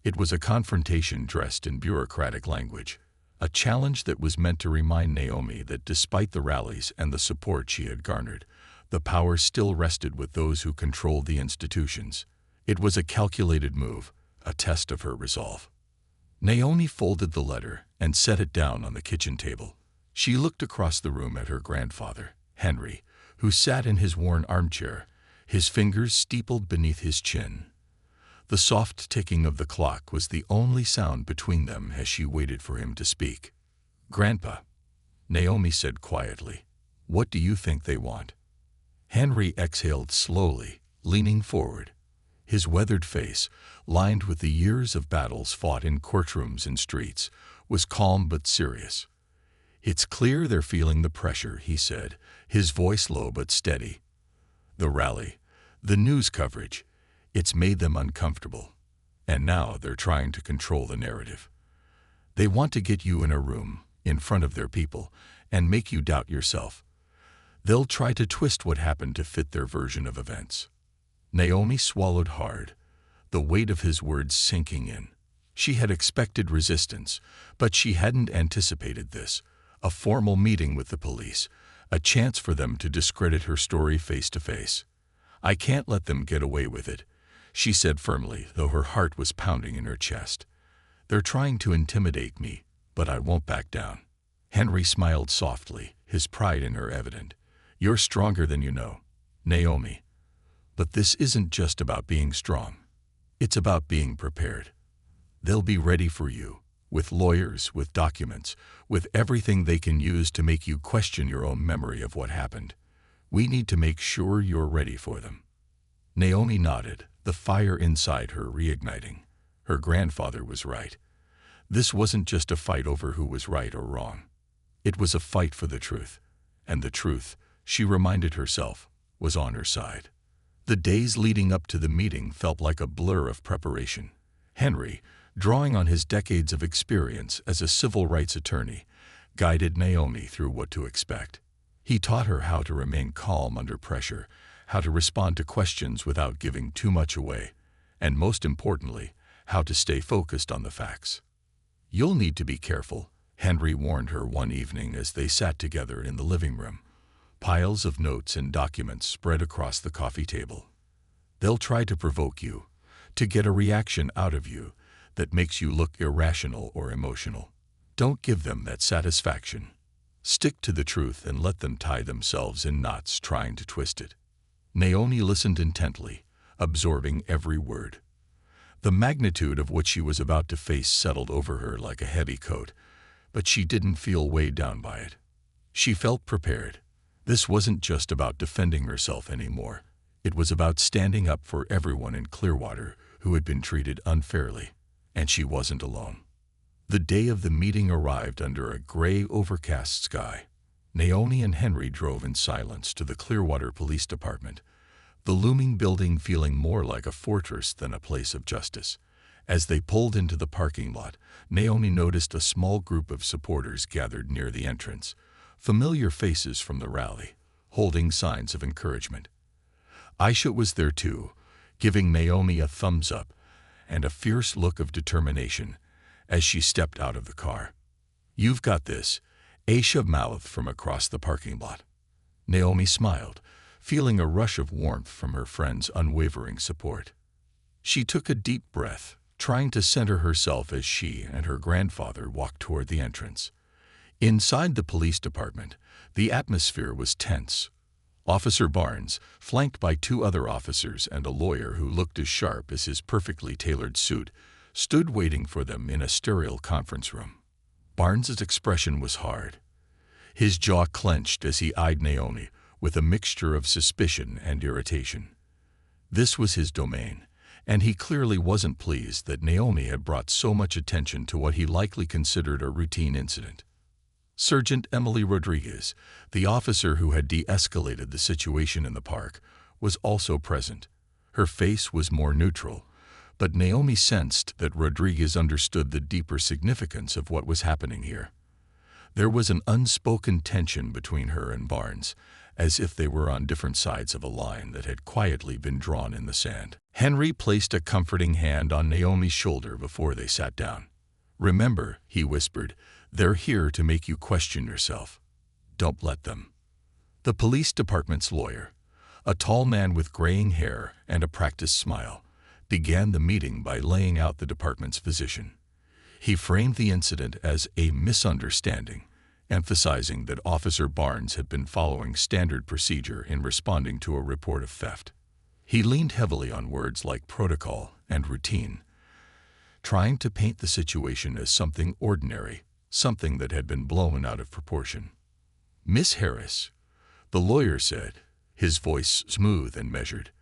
It was a confrontation dressed in bureaucratic language, a challenge that was meant to remind Naomi that despite the rallies and the support she had garnered, the power still rested with those who controlled the institutions. It was a calculated move, a test of her resolve. Naomi folded the letter and set it down on the kitchen table. She looked across the room at her grandfather, Henry, who sat in his worn armchair, his fingers steepled beneath his chin. The soft ticking of the clock was the only sound between them as she waited for him to speak. "Grandpa," Naomi said quietly, "what do you think they want?" Henry exhaled slowly, leaning forward. His weathered face, lined with the years of battles fought in courtrooms and streets, was calm but serious. "It's clear they're feeling the pressure," he said, his voice low but steady. "The rally, the news coverage, it's made them uncomfortable. And now they're trying to control the narrative. They want to get you in a room, in front of their people, and make you doubt yourself. They'll try to twist what happened to fit their version of events." Naomi swallowed hard, the weight of his words sinking in. She had expected resistance, but she hadn't anticipated this. A formal meeting with the police, a chance for them to discredit her story face to face. "I can't let them get away with it," she said firmly, though her heart was pounding in her chest. "They're trying to intimidate me, but I won't back down." Henry smiled softly, his pride in her evident. "You're stronger than you know, Naomi. But this isn't just about being strong. It's about being prepared. They'll be ready for you, with lawyers, with documents, with everything they can use to make you question your own memory of what happened. We need to make sure you're ready for them." Naomi nodded, the fire inside her reigniting. Her grandfather was right. This wasn't just a fight over who was right or wrong. It was a fight for the truth. And the truth, she reminded herself, was on her side. The days leading up to the meeting felt like a blur of preparation. Henry, drawing on his decades of experience as a civil rights attorney, guided Naomi through what to expect. He taught her how to remain calm under pressure, how to respond to questions without giving too much away, and most importantly, how to stay focused on the facts. "You'll need to be careful," Henry warned her one evening as they sat together in the living room. Piles of notes and documents spread across the coffee table. "They'll try to provoke you, to get a reaction out of you that makes you look irrational or emotional. Don't give them that satisfaction. Stick to the truth and let them tie themselves in knots trying to twist it." Naomi listened intently, absorbing every word. The magnitude of what she was about to face settled over her like a heavy coat, but she didn't feel weighed down by it. She felt prepared. This wasn't just about defending herself anymore. It was about standing up for everyone in Clearwater who had been treated unfairly, and she wasn't alone. The day of the meeting arrived under a gray, overcast sky. Naomi and Henry drove in silence to the Clearwater Police Department, the looming building feeling more like a fortress than a place of justice. As they pulled into the parking lot, Naomi noticed a small group of supporters gathered near the entrance, familiar faces from the rally, holding signs of encouragement. Aisha was there too, giving Naomi a thumbs up and a fierce look of determination as she stepped out of the car. "You've got this," Aisha mouthed from across the parking lot. Naomi smiled, feeling a rush of warmth from her friend's unwavering support. She took a deep breath, trying to center herself as she and her grandfather walked toward the entrance. Inside the police department, the atmosphere was tense. Officer Barnes, flanked by two other officers and a lawyer who looked as sharp as his perfectly tailored suit, stood waiting for them in a sterile conference room. Barnes's expression was hard. His jaw clenched as he eyed Naomi with a mixture of suspicion and irritation. This was his domain, and he clearly wasn't pleased that Naomi had brought so much attention to what he likely considered a routine incident. Sergeant Emily Rodriguez, the officer who had de-escalated the situation in the park, was also present. Her face was more neutral, but Naomi sensed that Rodriguez understood the deeper significance of what was happening here. There was an unspoken tension between her and Barnes, as if they were on different sides of a line that had quietly been drawn in the sand. Henry placed a comforting hand on Naomi's shoulder before they sat down. "Remember," he whispered, "they're here to make you question yourself. Don't let them." The police department's lawyer, a tall man with graying hair and a practiced smile, began the meeting by laying out the department's position. He framed the incident as a misunderstanding, emphasizing that Officer Barnes had been following standard procedure in responding to a report of theft. He leaned heavily on words like protocol and routine, trying to paint the situation as something ordinary, something that had been blown out of proportion. "Miss Harris," the lawyer said, his voice smooth and measured,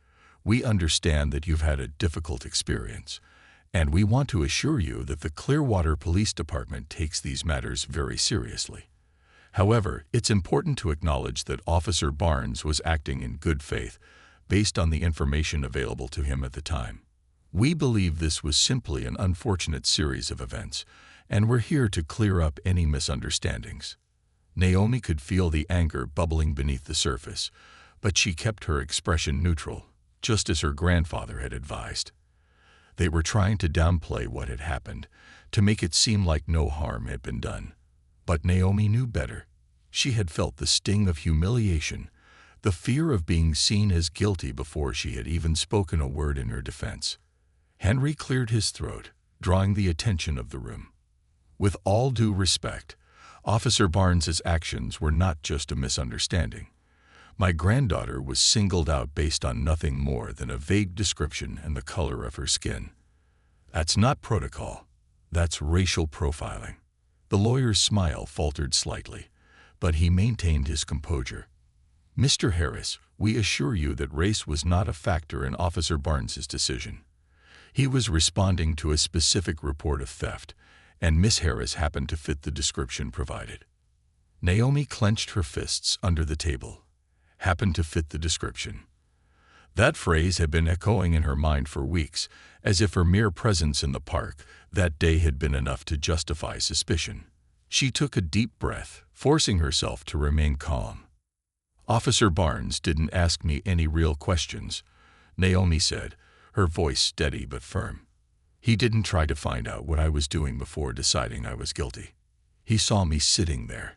"we understand that you've had a difficult experience, and we want to assure you that the Clearwater Police Department takes these matters very seriously. However, it's important to acknowledge that Officer Barnes was acting in good faith based on the information available to him at the time. We believe this was simply an unfortunate series of events, and we're here to clear up any misunderstandings." Naomi could feel the anger bubbling beneath the surface, but she kept her expression neutral, just as her grandfather had advised. They were trying to downplay what had happened, to make it seem like no harm had been done. But Naomi knew better. She had felt the sting of humiliation, the fear of being seen as guilty before she had even spoken a word in her defense. Henry cleared his throat, drawing the attention of the room. "With all due respect, Officer Barnes's actions were not just a misunderstanding. My granddaughter was singled out based on nothing more than a vague description and the color of her skin. That's not protocol. That's racial profiling." The lawyer's smile faltered slightly, but he maintained his composure. "Mr. Harris, we assure you that race was not a factor in Officer Barnes's decision. He was responding to a specific report of theft, and Miss Harris happened to fit the description provided." Naomi clenched her fists under the table. "Happened to fit the description." That phrase had been echoing in her mind for weeks, as if her mere presence in the park that day had been enough to justify suspicion. She took a deep breath, forcing herself to remain calm. "Officer Barnes didn't ask me any real questions," Naomi said, her voice steady but firm. "He didn't try to find out what I was doing before deciding I was guilty. He saw me sitting there,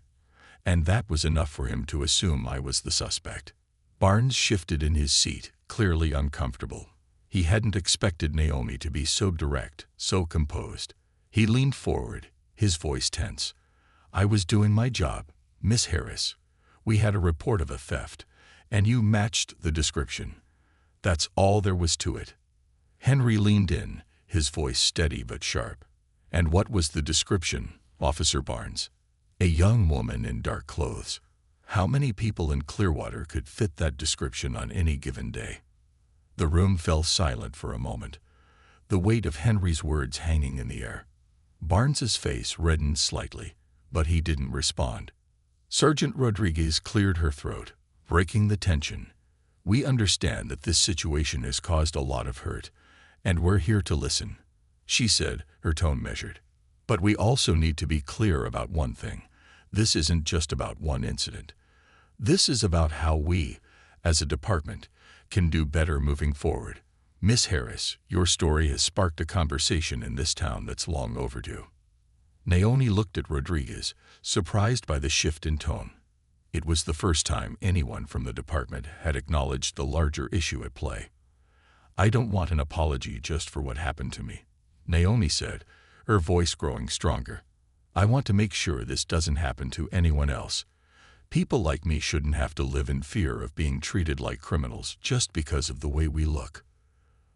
and that was enough for him to assume I was the suspect." Barnes shifted in his seat, clearly uncomfortable. He hadn't expected Naomi to be so direct, so composed. He leaned forward, his voice tense. "I was doing my job, Miss Harris. We had a report of a theft, and you matched the description. That's all there was to it." Henry leaned in, his voice steady but sharp. "And what was the description, Officer Barnes?" "A young woman in dark clothes. How many people in Clearwater could fit that description on any given day?" The room fell silent for a moment, the weight of Henry's words hanging in the air. Barnes's face reddened slightly, but he didn't respond. Sergeant Rodriguez cleared her throat, breaking the tension. "We understand that this situation has caused a lot of hurt, and we're here to listen," she said, her tone measured. "But we also need to be clear about one thing. This isn't just about one incident. This is about how we, as a department, can do better moving forward. Miss Harris, your story has sparked a conversation in this town that's long overdue." Naomi looked at Rodriguez, surprised by the shift in tone. It was the first time anyone from the department had acknowledged the larger issue at play. "I don't want an apology just for what happened to me," Naomi said, her voice growing stronger. "I want to make sure this doesn't happen to anyone else. People like me shouldn't have to live in fear of being treated like criminals just because of the way we look."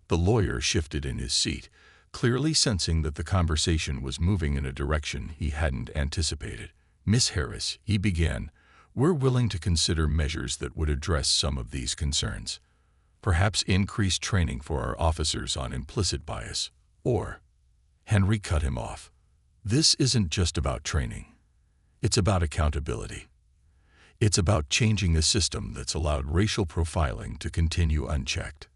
The lawyer shifted in his seat, clearly sensing that the conversation was moving in a direction he hadn't anticipated. "Miss Harris," he began, "we're willing to consider measures that would address some of these concerns. Perhaps increased training for our officers on implicit bias, or—" Henry cut him off. "This isn't just about training. It's about accountability. It's about changing a system that's allowed racial profiling to continue unchecked."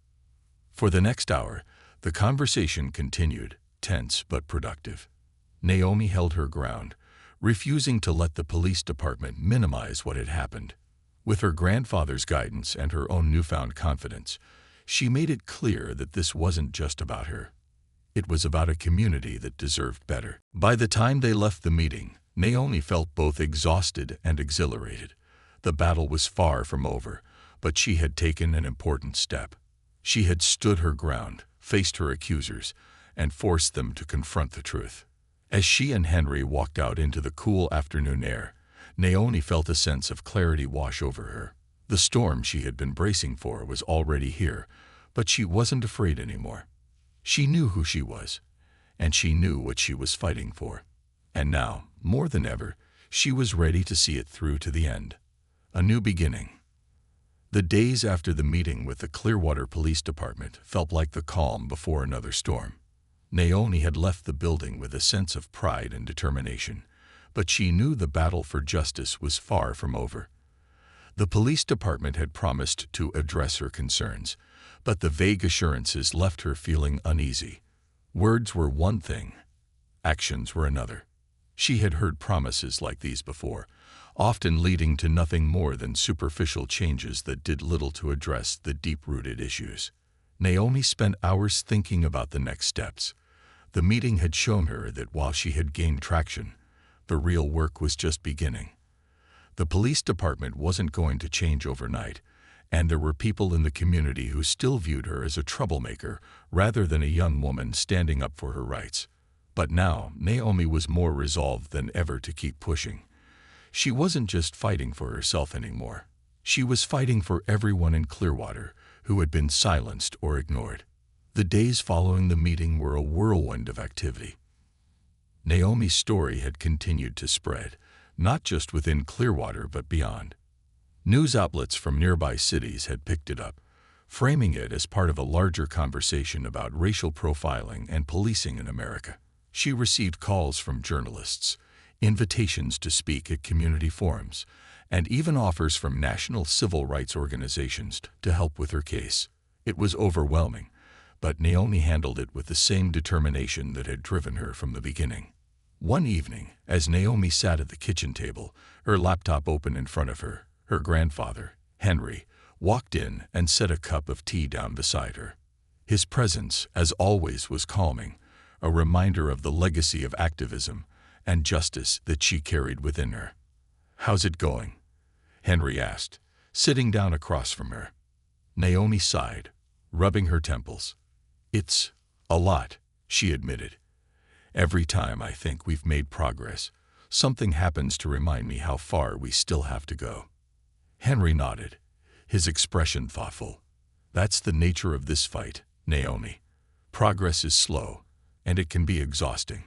For the next hour, the conversation continued, tense but productive. Naomi held her ground, refusing to let the police department minimize what had happened. With her grandfather's guidance and her own newfound confidence, she made it clear that this wasn't just about her. It was about a community that deserved better. By the time they left the meeting, Naomi felt both exhausted and exhilarated. The battle was far from over, but she had taken an important step. She had stood her ground, faced her accusers, and forced them to confront the truth. As she and Henry walked out into the cool afternoon air, Naomi felt a sense of clarity wash over her. The storm she had been bracing for was already here, but she wasn't afraid anymore. She knew who she was, and she knew what she was fighting for. And now, more than ever, she was ready to see it through to the end. A new beginning. The days after the meeting with the Clearwater Police Department felt like the calm before another storm. Naomi had left the building with a sense of pride and determination, but she knew the battle for justice was far from over. The police department had promised to address her concerns, but the vague assurances left her feeling uneasy. Words were one thing, actions were another. She had heard promises like these before, often leading to nothing more than superficial changes that did little to address the deep-rooted issues. Naomi spent hours thinking about the next steps. The meeting had shown her that while she had gained traction, the real work was just beginning. The police department wasn't going to change overnight, and there were people in the community who still viewed her as a troublemaker rather than a young woman standing up for her rights. But now, Naomi was more resolved than ever to keep pushing. She wasn't just fighting for herself anymore. She was fighting for everyone in Clearwater who had been silenced or ignored. The days following the meeting were a whirlwind of activity. Naomi's story had continued to spread, not just within Clearwater but beyond. News outlets from nearby cities had picked it up, framing it as part of a larger conversation about racial profiling and policing in America. She received calls from journalists, invitations to speak at community forums, and even offers from national civil rights organizations to help with her case. It was overwhelming, but Naomi handled it with the same determination that had driven her from the beginning. One evening, as Naomi sat at the kitchen table, her laptop open in front of her, her grandfather, Henry, walked in and set a cup of tea down beside her. His presence, as always, was calming, a reminder of the legacy of activism and justice that she carried within her. "How's it going?" Henry asked, sitting down across from her. Naomi sighed, rubbing her temples. "It's a lot," she admitted. "Every time I think we've made progress, something happens to remind me how far we still have to go." Henry nodded, his expression thoughtful. "That's the nature of this fight, Naomi. Progress is slow, and it can be exhausting.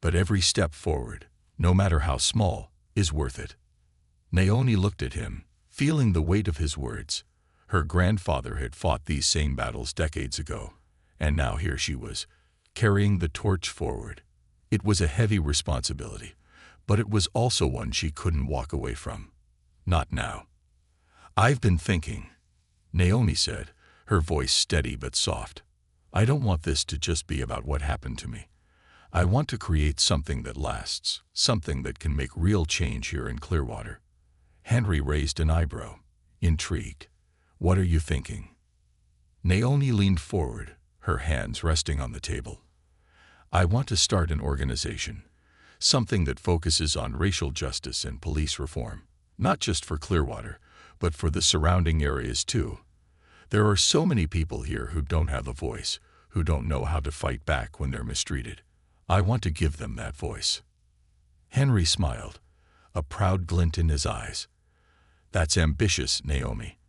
But every step forward, no matter how small, is worth it." Naomi looked at him, feeling the weight of his words. Her grandfather had fought these same battles decades ago, and now here she was, carrying the torch forward. It was a heavy responsibility, but it was also one she couldn't walk away from. Not now. "I've been thinking," Naomi said, her voice steady but soft. "I don't want this to just be about what happened to me. I want to create something that lasts, something that can make real change here in Clearwater." Henry raised an eyebrow, intrigued. "What are you thinking?" Naomi leaned forward, her hands resting on the table. "I want to start an organization, something that focuses on racial justice and police reform, not just for Clearwater, but for the surrounding areas too. There are so many people here who don't have a voice, who don't know how to fight back when they're mistreated. I want to give them that voice." Henry smiled, a proud glint in his eyes. "That's ambitious, Naomi,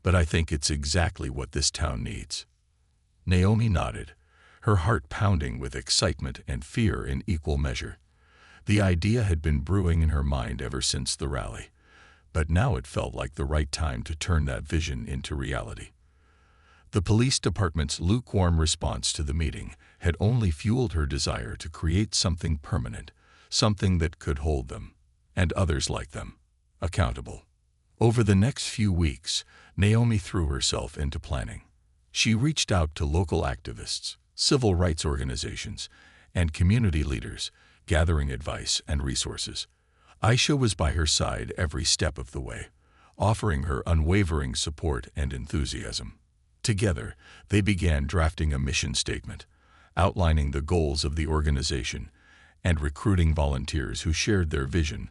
but I think it's exactly what this town needs." Naomi nodded, her heart pounding with excitement and fear in equal measure. The idea had been brewing in her mind ever since the rally, but now it felt like the right time to turn that vision into reality. The police department's lukewarm response to the meeting had only fueled her desire to create something permanent, something that could hold them, and others like them, accountable. Over the next few weeks, Naomi threw herself into planning. She reached out to local activists, civil rights organizations, and community leaders, gathering advice and resources. Aisha was by her side every step of the way, offering her unwavering support and enthusiasm. Together, they began drafting a mission statement, outlining the goals of the organization, and recruiting volunteers who shared their vision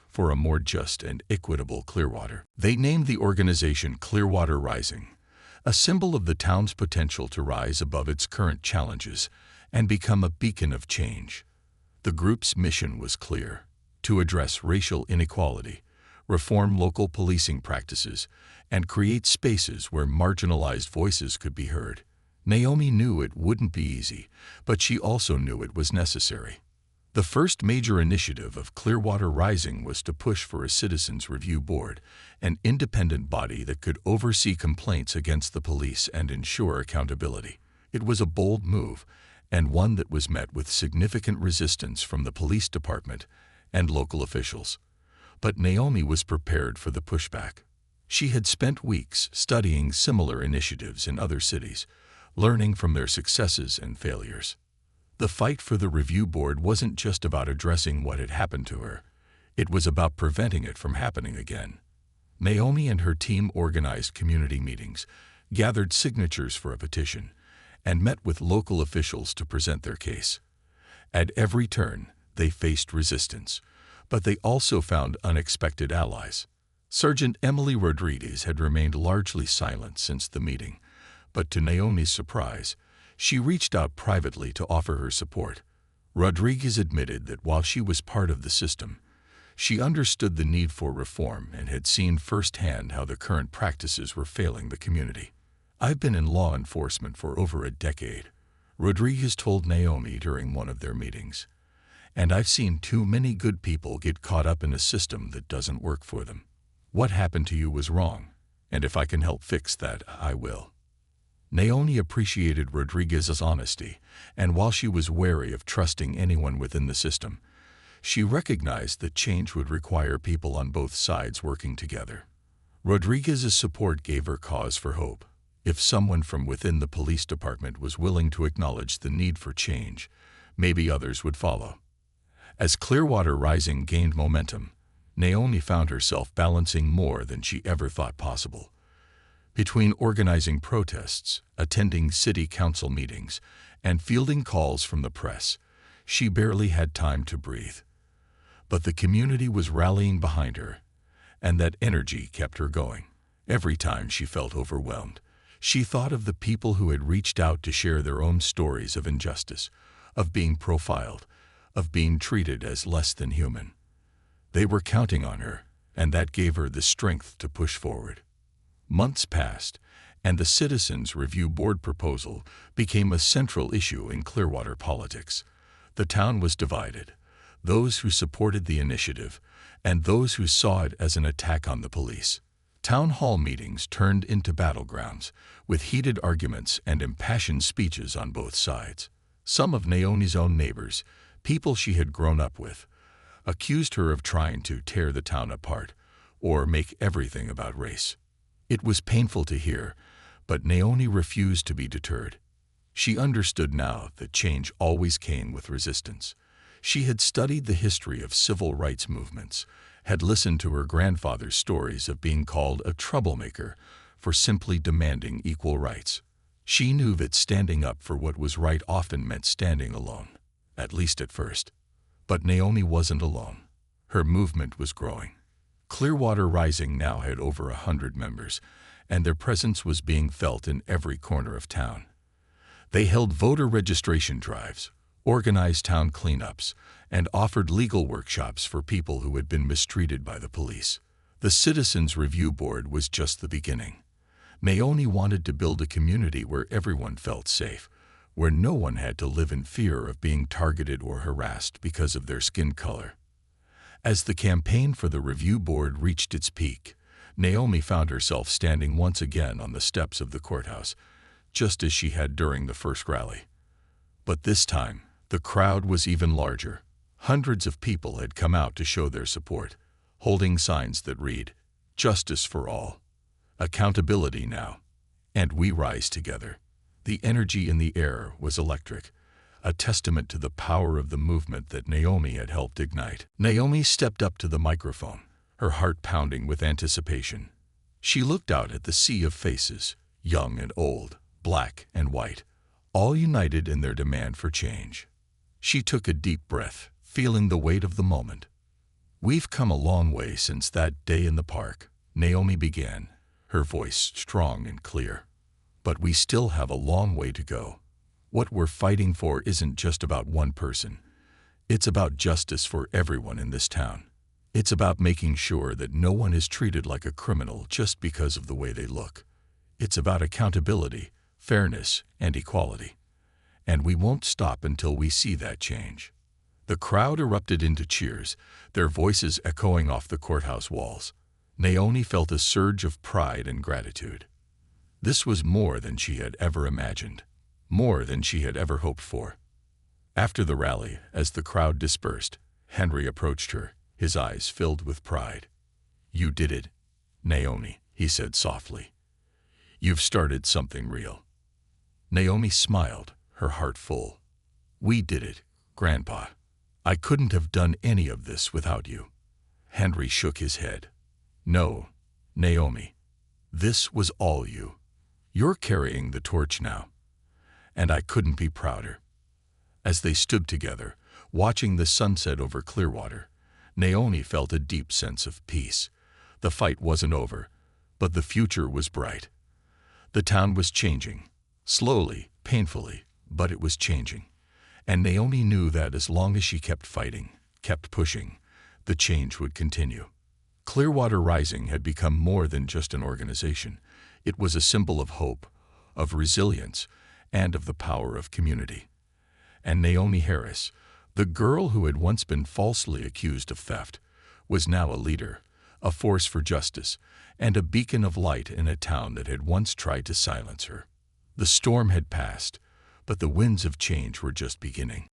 for a more just and equitable Clearwater. They named the organization Clearwater Rising, a symbol of the town's potential to rise above its current challenges and become a beacon of change. The group's mission was clear: to address racial inequality, reform local policing practices, and create spaces where marginalized voices could be heard. Naomi knew it wouldn't be easy, but she also knew it was necessary. The first major initiative of Clearwater Rising was to push for a citizens' review board, an independent body that could oversee complaints against the police and ensure accountability. It was a bold move, and one that was met with significant resistance from the police department and local officials. But Naomi was prepared for the pushback. She had spent weeks studying similar initiatives in other cities, learning from their successes and failures. The fight for the review board wasn't just about addressing what had happened to her. It was about preventing it from happening again. Naomi and her team organized community meetings, gathered signatures for a petition, and met with local officials to present their case. At every turn, they faced resistance, but they also found unexpected allies. Sergeant Emily Rodriguez had remained largely silent since the meeting, but to Naomi's surprise, she reached out privately to offer her support. Rodriguez admitted that while she was part of the system, she understood the need for reform and had seen firsthand how the current practices were failing the community. "I've been in law enforcement for over a decade," Rodriguez told Naomi during one of their meetings, "and I've seen too many good people get caught up in a system that doesn't work for them. What happened to you was wrong, and if I can help fix that, I will." Naomi appreciated Rodriguez's honesty, and while she was wary of trusting anyone within the system, she recognized that change would require people on both sides working together. Rodriguez's support gave her cause for hope. If someone from within the police department was willing to acknowledge the need for change, maybe others would follow. As Clearwater Rising gained momentum, Naomi found herself balancing more than she ever thought possible. Between organizing protests, attending city council meetings, and fielding calls from the press, she barely had time to breathe. But the community was rallying behind her, and that energy kept her going. Every time she felt overwhelmed, she thought of the people who had reached out to share their own stories of injustice, of being profiled, of being treated as less than human. They were counting on her, and that gave her the strength to push forward. Months passed, and the Citizens Review Board proposal became a central issue in Clearwater politics. The town was divided: those who supported the initiative and those who saw it as an attack on the police. Town hall meetings turned into battlegrounds, with heated arguments and impassioned speeches on both sides. Some of Naomi's own neighbors, people she had grown up with, accused her of trying to tear the town apart or make everything about race. It was painful to hear, but Naomi refused to be deterred. She understood now that change always came with resistance. She had studied the history of civil rights movements, had listened to her grandfather's stories of being called a troublemaker for simply demanding equal rights. She knew that standing up for what was right often meant standing alone, at least at first. But Naomi wasn't alone. Her movement was growing. Clearwater Rising now had over 100 members, and their presence was being felt in every corner of town. They held voter registration drives, organized town cleanups, and offered legal workshops for people who had been mistreated by the police. The Citizens Review Board was just the beginning. Naomi wanted to build a community where everyone felt safe, where no one had to live in fear of being targeted or harassed because of their skin color. As the campaign for the review board reached its peak, Naomi found herself standing once again on the steps of the courthouse, just as she had during the first rally. But this time, the crowd was even larger. Hundreds of people had come out to show their support, holding signs that read, "Justice for all," "Accountability now," and "We rise together." The energy in the air was electric, a testament to the power of the movement that Naomi had helped ignite. Naomi stepped up to the microphone, her heart pounding with anticipation. She looked out at the sea of faces, young and old, black and white, all united in their demand for change. She took a deep breath, feeling the weight of the moment. "We've come a long way since that day in the park," Naomi began, her voice strong and clear. "But we still have a long way to go. What we're fighting for isn't just about one person. It's about justice for everyone in this town. It's about making sure that no one is treated like a criminal just because of the way they look. It's about accountability, fairness, and equality. And we won't stop until we see that change." The crowd erupted into cheers, their voices echoing off the courthouse walls. Naomi felt a surge of pride and gratitude. This was more than she had ever imagined, more than she had ever hoped for. After the rally, as the crowd dispersed, Henry approached her, his eyes filled with pride. "You did it, Naomi," he said softly. "You've started something real." Naomi smiled, her heart full. "We did it, Grandpa. I couldn't have done any of this without you." Henry shook his head. "No, Naomi. This was all you. You're carrying the torch now. And I couldn't be prouder." As they stood together, watching the sunset over Clearwater, Naomi felt a deep sense of peace. The fight wasn't over, but the future was bright. The town was changing, slowly, painfully, but it was changing. And Naomi knew that as long as she kept fighting, kept pushing, the change would continue. Clearwater Rising had become more than just an organization. It was a symbol of hope, of resilience, and of the power of community. And Naomi Harris, the girl who had once been falsely accused of theft, was now a leader, a force for justice, and a beacon of light in a town that had once tried to silence her. The storm had passed, but the winds of change were just beginning.